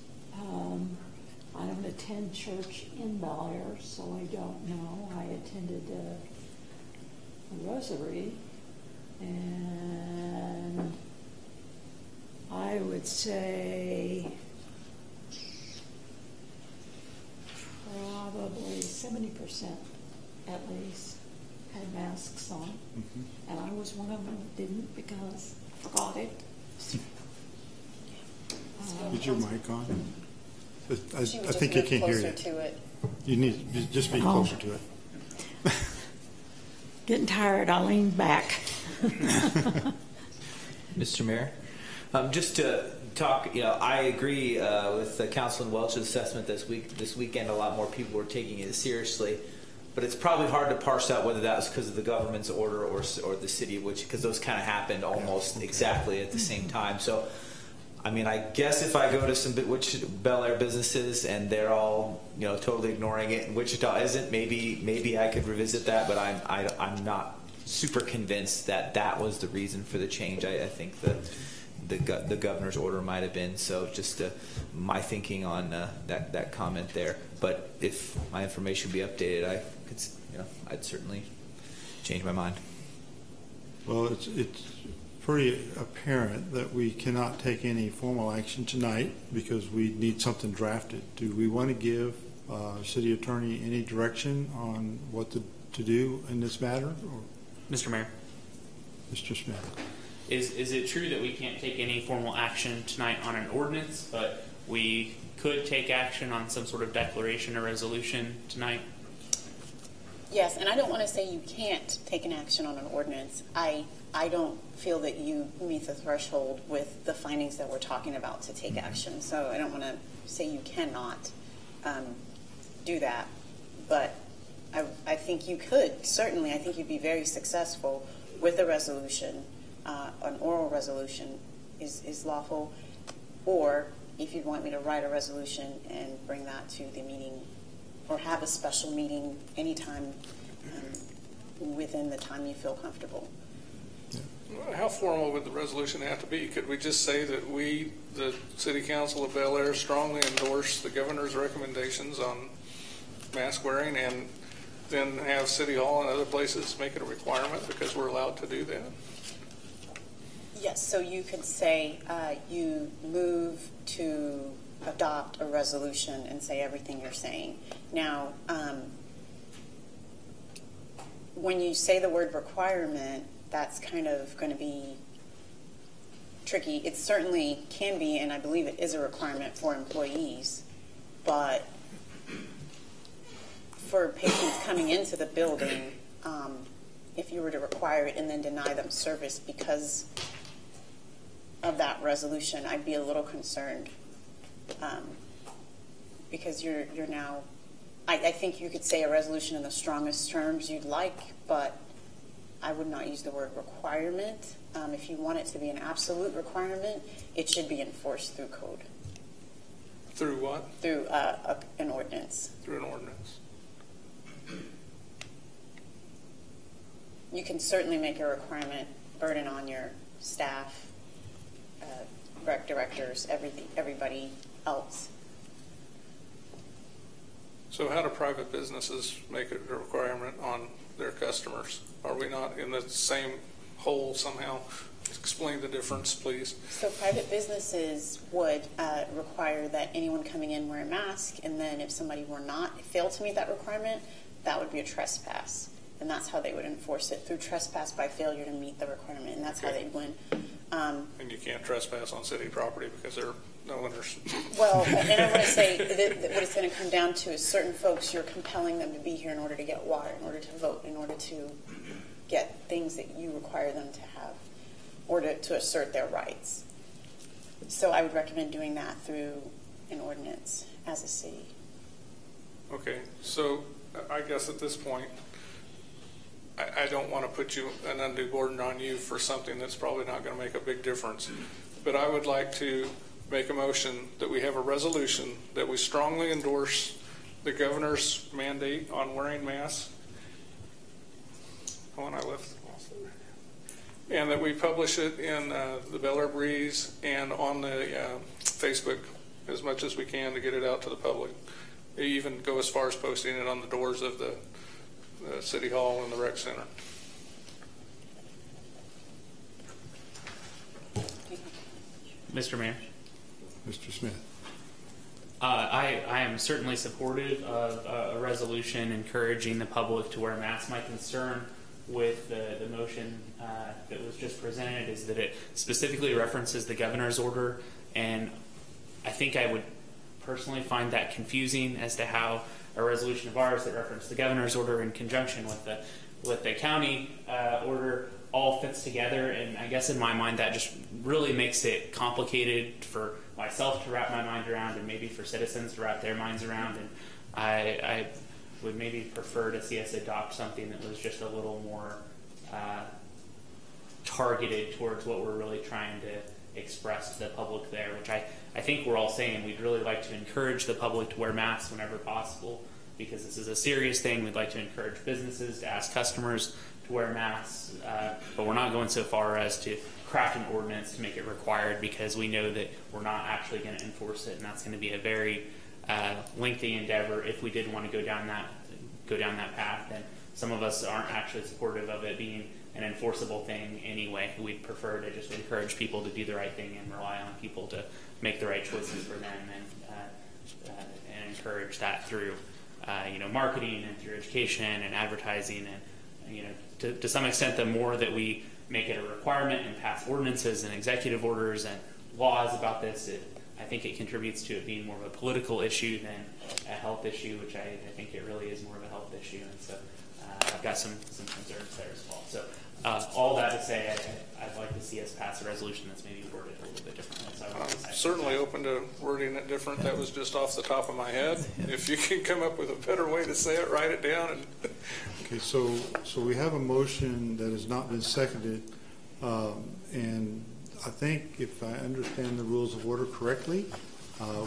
I don't attend church in Bel Aire, so I don't know. I attended a rosary, and I would say probably 70% at least had masks on. Mm-hmm. And I was one of them that didn't because I forgot it. Is your mic on? I think you you can hear you. To it. You need to just be closer to it. Getting tired, I leaned back. Mr. Mayor, just to talk, I agree with Councilman Welch's assessment this weekend. A lot more people were taking it seriously, but it's probably hard to parse out whether that was because of the government's order or the city, because those kind of happened almost exactly at the same time. So, I mean, I guess if I go to some Bel Aire businesses and they're all totally ignoring it, and Wichita isn't, maybe I could revisit that. But I'm not super convinced that was the reason for the change. I think the governor's order might have been. So just my thinking on that comment there. But if my information be updated, I'd certainly change my mind. Well, it's pretty apparent that we cannot take any formal action tonight because we need something drafted. Do we want to give city attorney any direction on what to do in this matter? Or? Mr. Mayor. Mr. Smith. Is it true that we can't take any formal action tonight on an ordinance, but we could take action on some sort of declaration or resolution tonight? Yes, and I don't want to say you can't take an action on an ordinance. I don't feel that you meet the threshold with the findings that we're talking about to take action. So I don't want to say you cannot do that. But I think you could. Certainly, I think you'd be very successful with a resolution. An oral resolution is lawful. Or if you'd want me to write a resolution and bring that to the meeting, or have a special meeting anytime within the time you feel comfortable. How formal would the resolution have to be? Could we just say that we, the City Council of Bel Aire, strongly endorse the governor's recommendations on mask wearing, and then have City Hall and other places make it a requirement because we're allowed to do that? Yes, so you could say you move to adopt a resolution and say everything you're saying. Now, when you say the word requirement, that's kind of going to be tricky. It certainly can be, and I believe it is a requirement for employees, but for patients coming into the building, if you were to require it and then deny them service because of that resolution, I'd be a little concerned. Because you're now, I think you could say a resolution in the strongest terms you'd like, but I would not use the word requirement. If you want it to be an absolute requirement, it should be enforced through code. Through what? Through an ordinance. Through an ordinance. You can certainly make a requirement burden on your staff, rec directors, everybody else. So how do private businesses make it a requirement on their customers? Are we not in the same hole somehow? Explain the difference, please. So private businesses would require that anyone coming in wear a mask, and then if somebody failed to meet that requirement, that would be a trespass. And that's how they would enforce it, through trespass by failure to meet the requirement, and that's how they'd win. And you can't trespass on city property because there are no owners. Well, and I want to say that what it's going to come down to is certain folks, you're compelling them to be here in order to get water, in order to vote, in order to get things that you require them to have, or to assert their rights. So I would recommend doing that through an ordinance as a city. Okay, so I guess at this point, I don't want to put an undue burden on you for something that's probably not going to make a big difference. But I would like to make a motion that we have a resolution that we strongly endorse the governor's mandate on wearing masks. Oh, and I left. And that we publish it in the Bel Aire Breeze and on the Facebook as much as we can to get it out to the public. They even go as far as posting it on the doors of the City Hall and the Rec Center. Mr. Mayor. Mr. Smith. I am certainly supportive of a resolution encouraging the public to wear masks. My concern with the motion that was just presented is that it specifically references the governor's order, and I think I would personally find that confusing as to how a resolution of ours that referenced the governor's order in conjunction with the county order all fits together. And I guess in my mind that just really makes it complicated for myself to wrap my mind around, and maybe for citizens to wrap their minds around. And I would maybe prefer to see us adopt something that was just a little more targeted towards what we're really trying to express to the public there, which I think we're all saying we'd really like to encourage the public to wear masks whenever possible, because this is a serious thing. We'd like to encourage businesses to ask customers to wear masks, but we're not going so far as to craft an ordinance to make it required, because we know that we're not actually going to enforce it, and that's going to be a very lengthy endeavor if we did want to go down that path. And some of us aren't actually supportive of it being an enforceable thing anyway. We'd prefer to just encourage people to do the right thing and rely on people to make the right choices for them, and encourage that through marketing and through education and advertising. And to some extent, the more that we make it a requirement and pass ordinances and executive orders and laws about this, I think it contributes to it being more of a political issue than a health issue, which I think it really is more of a health issue. And so I've got some concerns there as well. So all that to say, I'd like to see us pass a resolution that's maybe worded a little bit differently. So I'm certainly open to wording it different. That was just off the top of my head. If you can come up with a better way to say it, write it down. And Okay, so we have a motion that has not been seconded, and I think if I understand the rules of order correctly,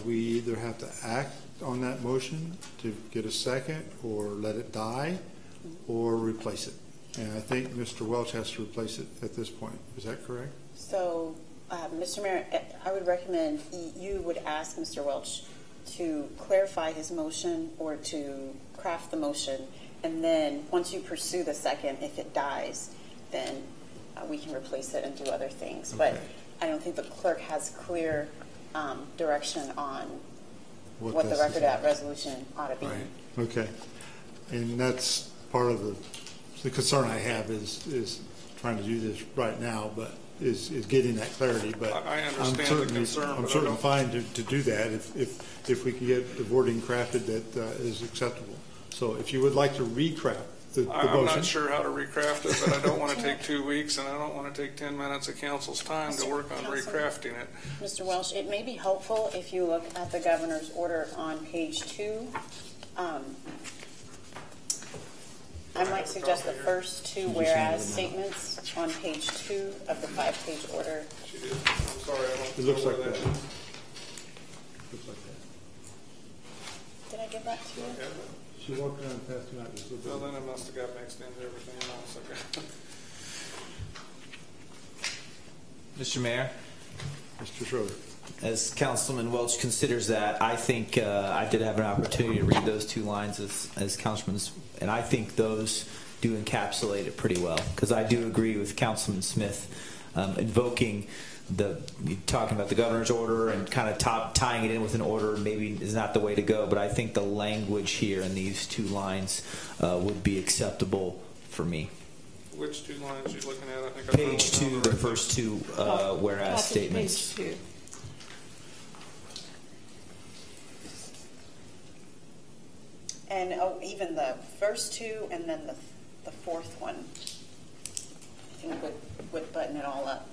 we either have to act on that motion to get a second, or let it die, or replace it. And I think Mr. Welch has to replace it at this point. Is that correct? So, Mr. Mayor, I would recommend you would ask Mr. Welch to clarify his motion or to craft the motion, and then once you pursue the second, if it dies, then we can replace it and do other things. Okay. But I don't think the clerk has clear direction on what the record of that resolution ought to be. Right. Okay. And that's part of the concern I have is trying to do this right now, but is getting that clarity. But I understand the concern. I'm certainly fine to do that if we can get the wording crafted that is acceptable. So if you would like to recraft the motion. I'm not sure how to recraft it, but I don't want to take 2 weeks, and I don't want to take 10 minutes of council's time to work on recrafting it. Mr. Welch, it may be helpful if you look at the governor's order on page 2. I might suggest the first two whereas statements on page 2 of the 5-page order. She did. I'm sorry, I don't It looks know like where that. is. Looks like that. Did I give that to you? Yeah, She walked around and passed them out. Just well, then it must have got mixed into everything else. Okay. Mr. Mayor, Mr. Schroeder. as Councilman Welch considers that, I think I did have an opportunity to read those 2 lines as Councilman's, and I think those do encapsulate it pretty well, because I do agree with Councilman Smith invoking talking about the governor's order and kind of tying it in with an order maybe is not the way to go, but I think the language here in these 2 lines would be acceptable for me. Which 2 lines are you looking at? I think I Page 2, the first 2 whereas Top of statements. Page 2. And even the first 2 and then the 4th one, I think would button it all up.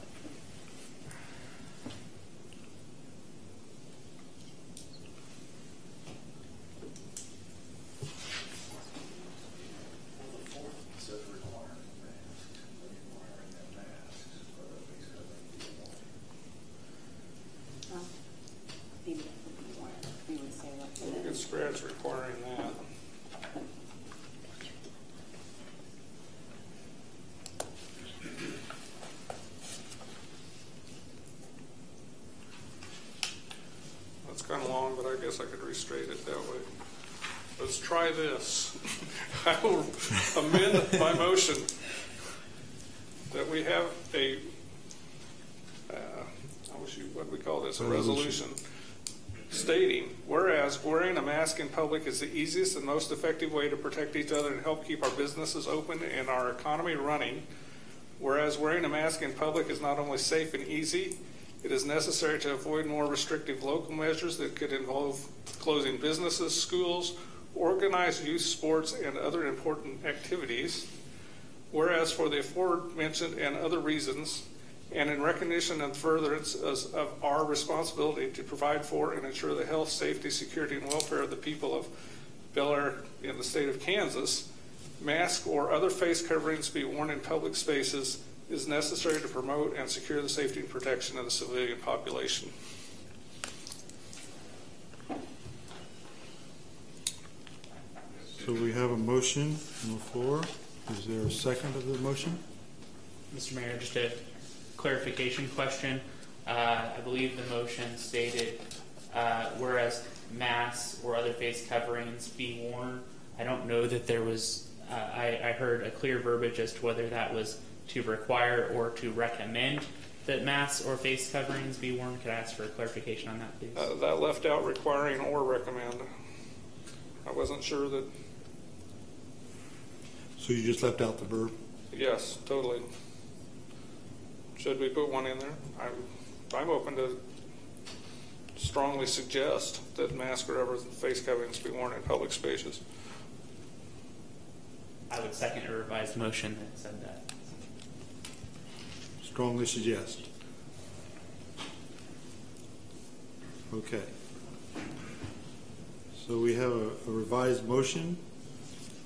Good spreads requiring that. That's kind of long, but I guess I could restraight it that way. Let's try this. I will amend my motion that we have what do we call this? A resolution stating, whereas wearing a mask in public is the easiest and most effective way to protect each other and help keep our businesses open and our economy running, whereas wearing a mask in public is not only safe and easy, it is necessary to avoid more restrictive local measures that could involve closing businesses, schools, organized youth sports, and other important activities, whereas for the aforementioned and other reasons, and in recognition and furtherance of our responsibility to provide for and ensure the health, safety, security, and welfare of the people of Bel Aire in the state of Kansas, masks or other face coverings be worn in public spaces is necessary to promote and secure the safety and protection of the civilian population. So we have a motion on the floor. Is there a second of the motion? Mr. Mayor, just a clarification question. I believe the motion stated, whereas masks or other face coverings be worn. I don't know that there was, I heard a clear verbiage as to whether that was to require or to recommend that masks or face coverings be worn. Could I ask for a clarification on that, please? That left out requiring or recommend. I wasn't sure that. So you just left out the verb? Yes, totally. Should we put one in there? I'm open to strongly suggest that masks or other face coverings be worn in public spaces. I would second a revised motion that said that. Strongly suggest. Okay. So we have a revised motion.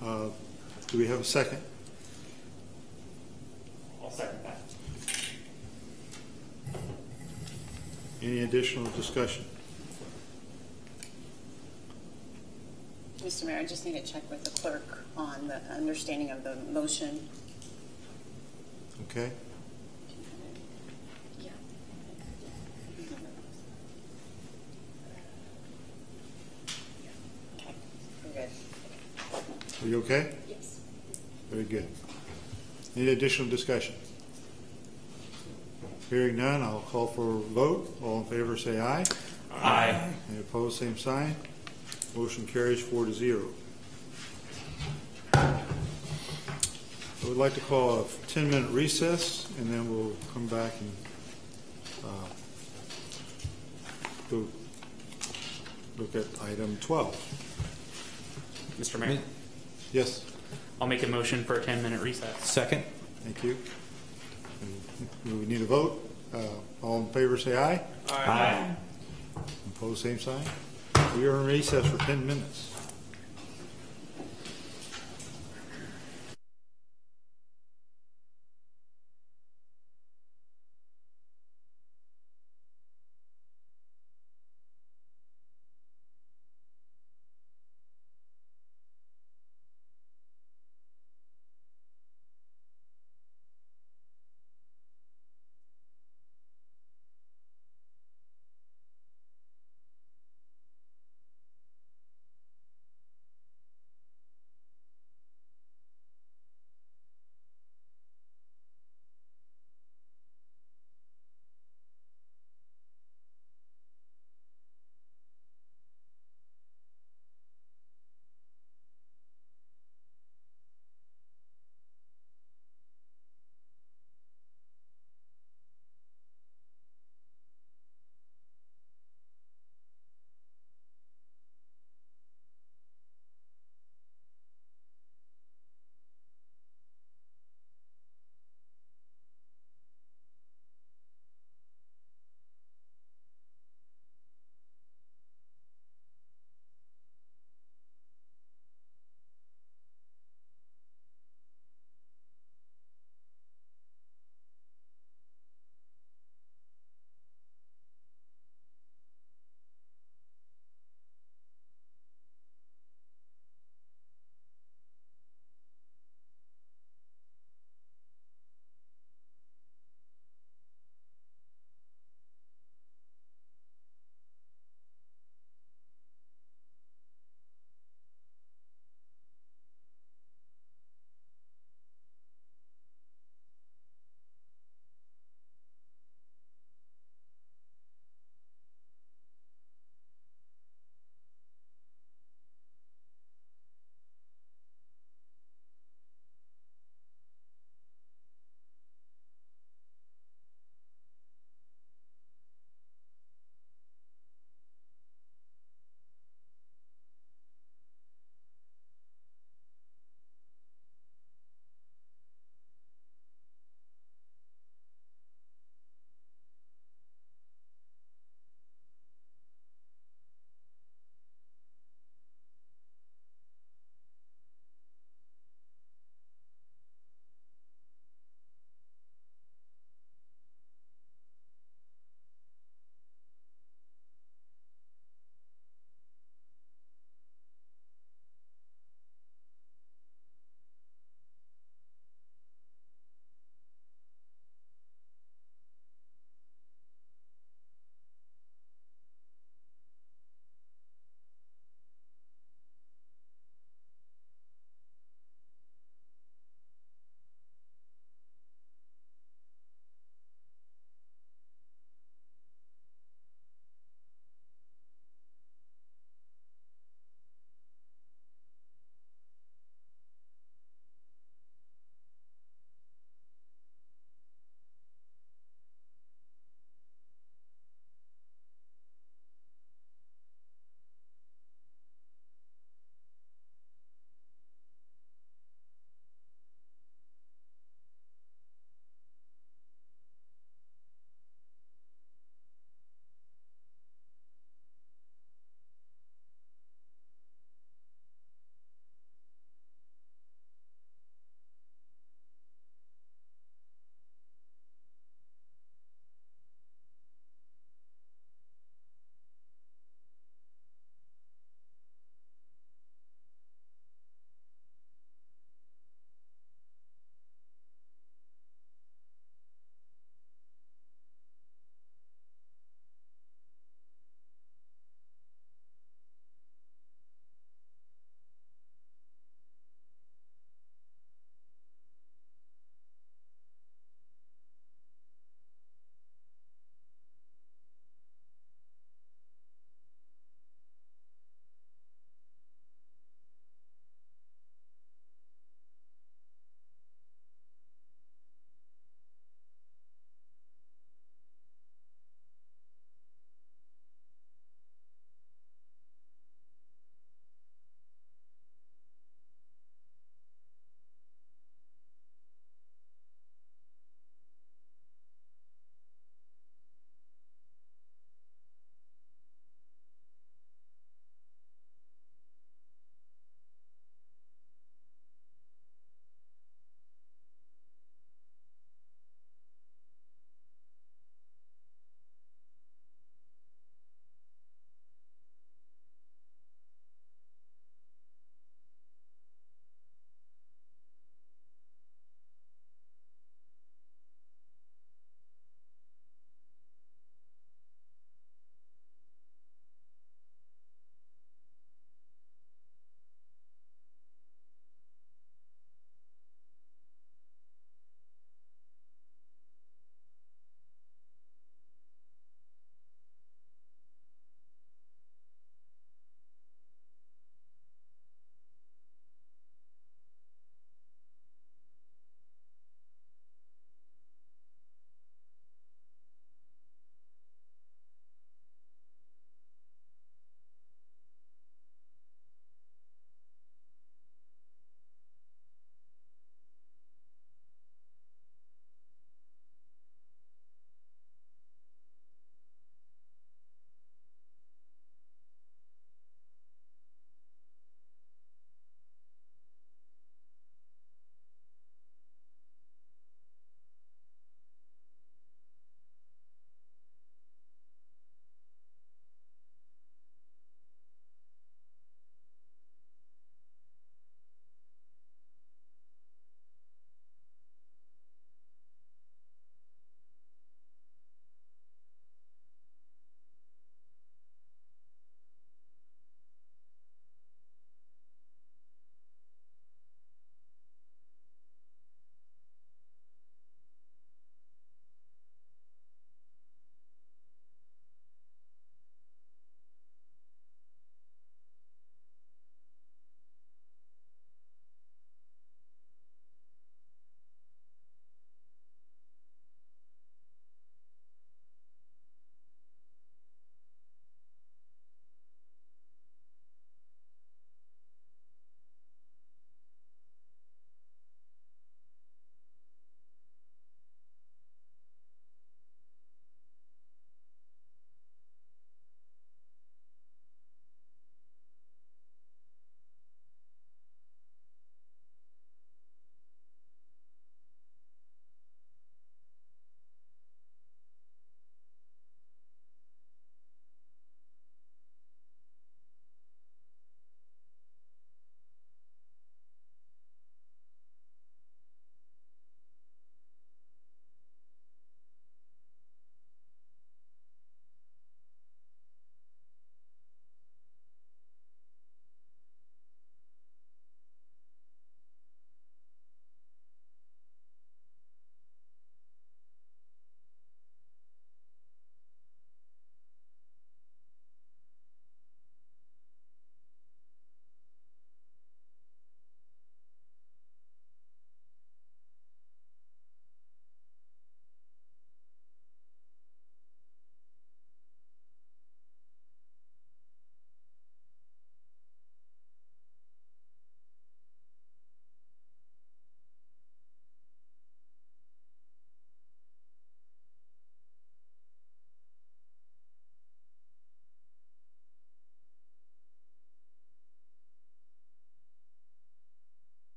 Do we have a second? I'll second that. Any additional discussion? Mr. Mayor, I just need to check with the clerk on the understanding of the motion. Okay. Yeah. Okay, we're good. Are you okay? Yes. Very good. Any additional discussion? Hearing none, I'll call for a vote. All in favor say aye. Aye. Any opposed, same sign. Motion carries 4-0. I would like to call a 10-minute recess, and then we'll come back and go look at item 12. Mr. Mayor, Yes, I'll make a motion for a 10-minute recess. Second. thank you. And we need a vote. All in favor say aye. Aye. Opposed, same sign. We are in recess for 10 minutes.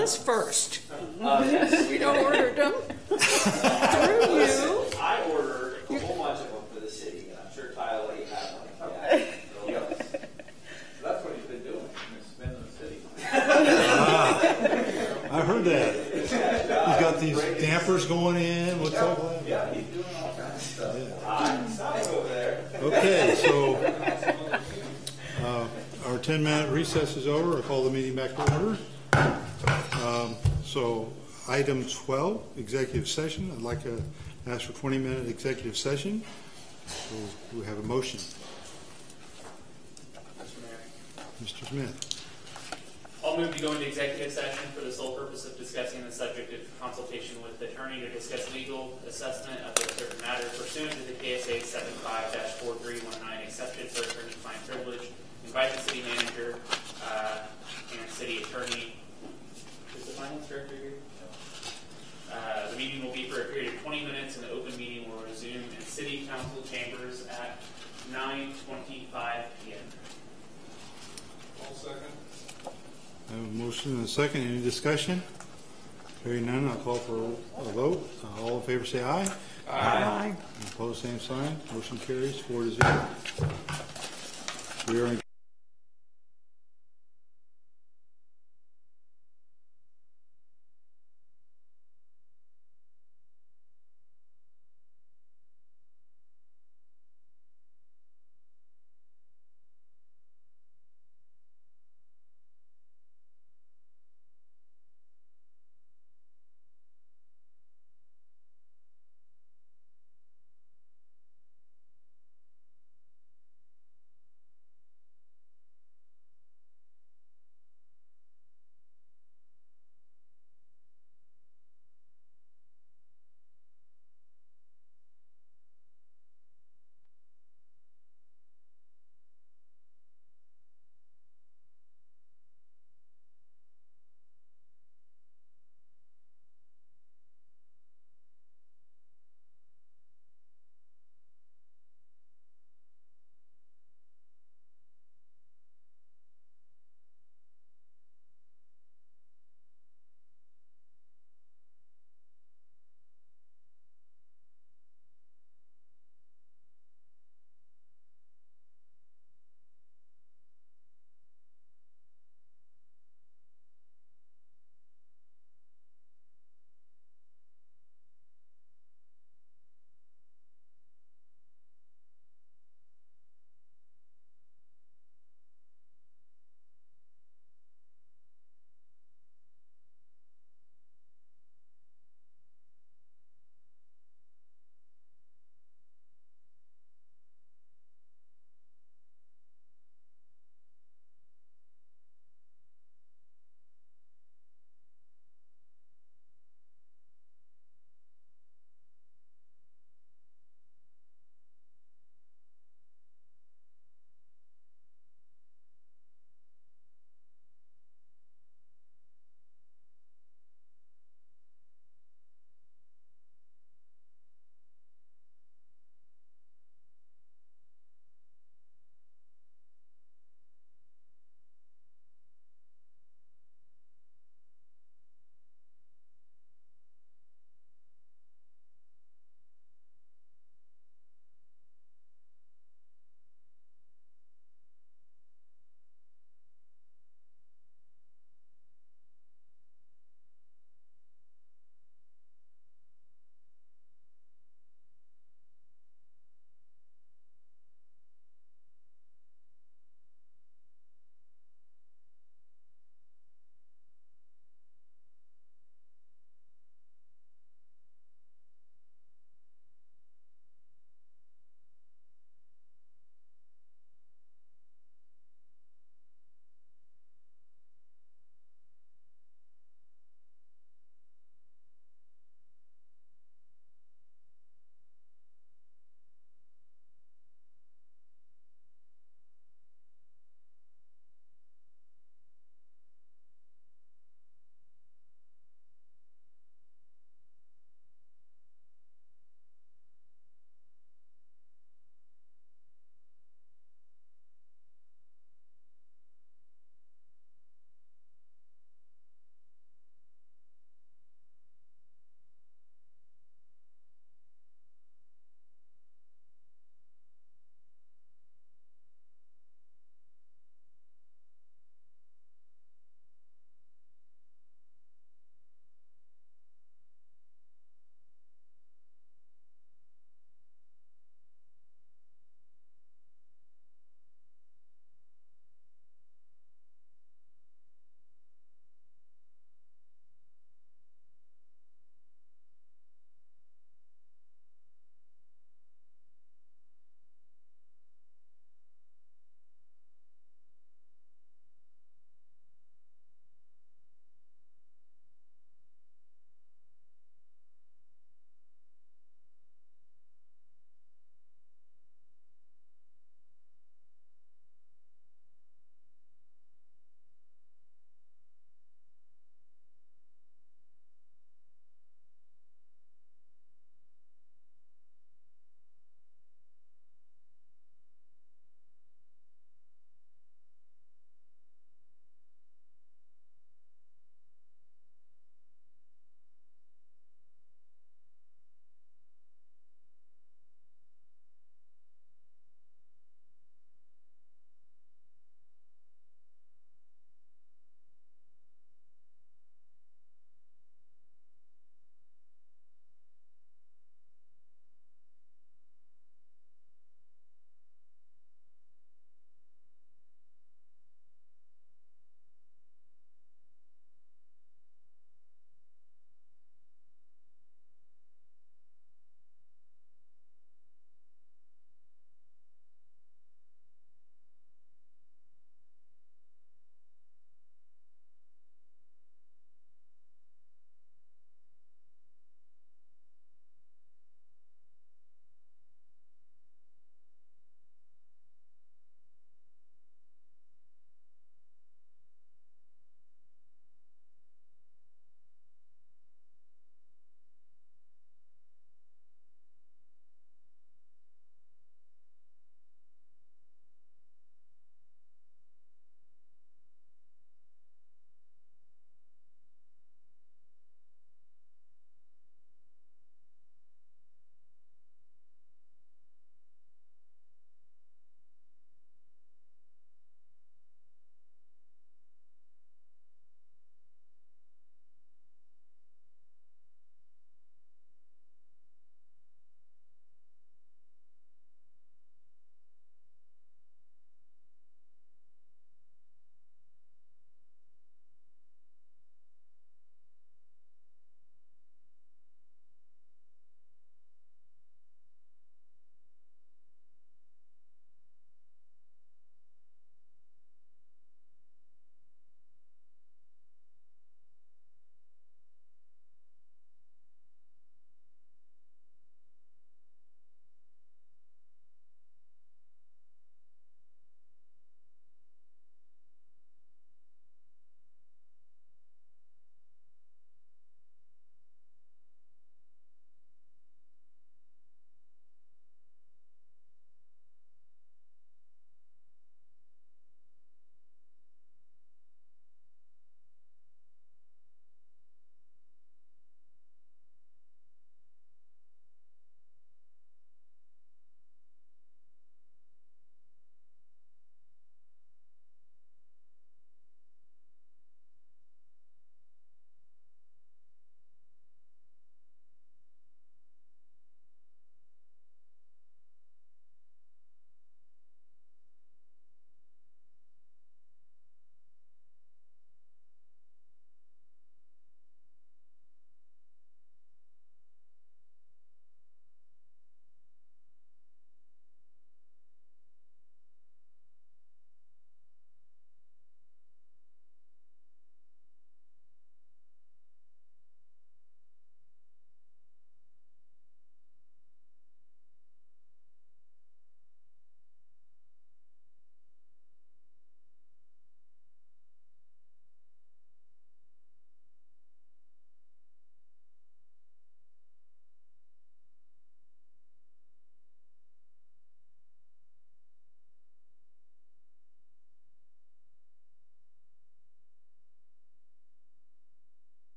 us first. Yes. We ordered them through you. I ordered a whole bunch of them for the city, and I'm sure Kyle let you have one. Yeah. So that's what he's been doing. He's been in the city. I heard that. He's got these dampers going in. What's all that? Yeah, he's doing all kinds of stuff. Stop over there. Okay, so our 10-minute recess is over. I call the meeting back to order. So item 12, executive session. I'd like to ask for 20-minute executive session. So we have a motion. Mr. Smith. I'll move to go into executive session for the sole purpose of discussing the subject of consultation with the attorney to discuss legal assessment of a certain matter pursuant to the KSA 75-4319 exception for attorney-client privilege. Invite the city manager and city attorney. Is the finance director here? The meeting will be for a period of 20 minutes, and the open meeting will resume in city council chambers at 9:25 p.m. All second. I have a motion and a second. Any discussion? Hearing none, I'll call for a vote. All in favor say aye. Aye. Opposed, same sign. Motion carries 4-0. We are in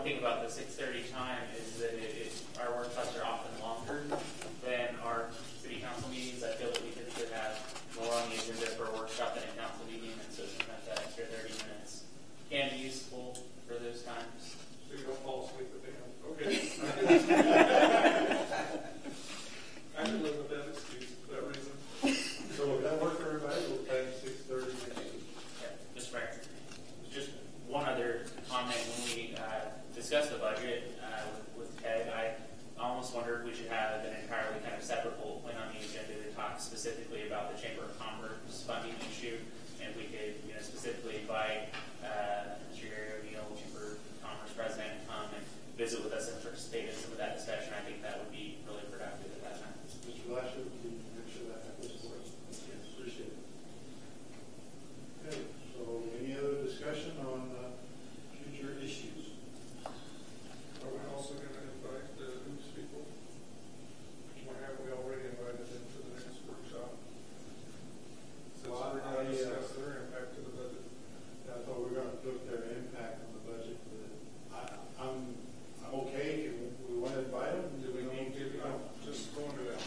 thing about the 6:30 time is that our workshops are often longer than our city council meetings. I feel that we could have more on the agenda for a workshop than a council meeting, and so sometimes that extra 30 minutes can be useful for those times. So you don't fall asleep at the end. Okay. I can live with that excuse for that reason. So if that work for everybody, we'll pay 6:30 next week. Yeah, Mr. Mayor, just one other comment. When we discussed the budget with Ted, I almost wondered if we should have an entirely kind of separate bullet point on the agenda to talk specifically about the Chamber of Commerce funding issue, and we could, specifically invite Mr. Gary O'Neill, Chamber of Commerce President, to come and visit with us and participate in some of that discussion. I think that would be really productive at that time. Mr. Lasher, can you make sure that happens for us? Yes, appreciate it. Okay, so any other discussion on future issues? Are we also going to invite the Hoops people? Or have we already invited them to the next workshop? Since Well, we're going to discuss their impact to the budget. I thought we were going to look at their impact on the budget, but I'm okay. We want to invite them. Do we need to? Just going to that.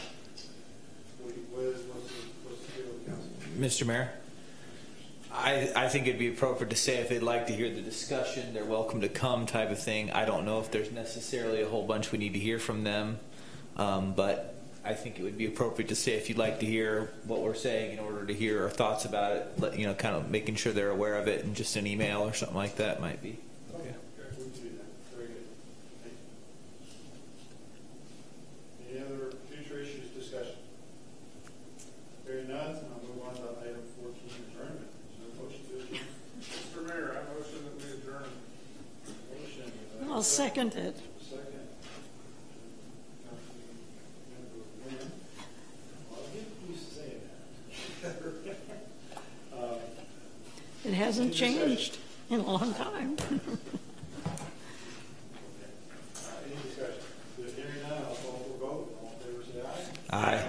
What's the deal with the council? Mr. Mayor, I think it'd be appropriate to say if they'd like to hear the discussion, they're welcome to come type of thing. I don't know if there's necessarily a whole bunch we need to hear from them, but I think it would be appropriate to say if you'd like to hear what we're saying in order to hear our thoughts about it, kind of making sure they're aware of it, and just an email or something like that might be. Okay, we can do that. Very good. Any other future issues discussion? Hearing none, I'll move on to item 14, adjournment. Is there a motion to adjourn? Mr. Mayor, I motion that we adjourn. Motion. I'll second it. Second. Well, I get used to saying that. It hasn't Any discussion? changed in a long time. Any discussion? Hearing none, I'll call for a vote. All in favor, say aye. Aye.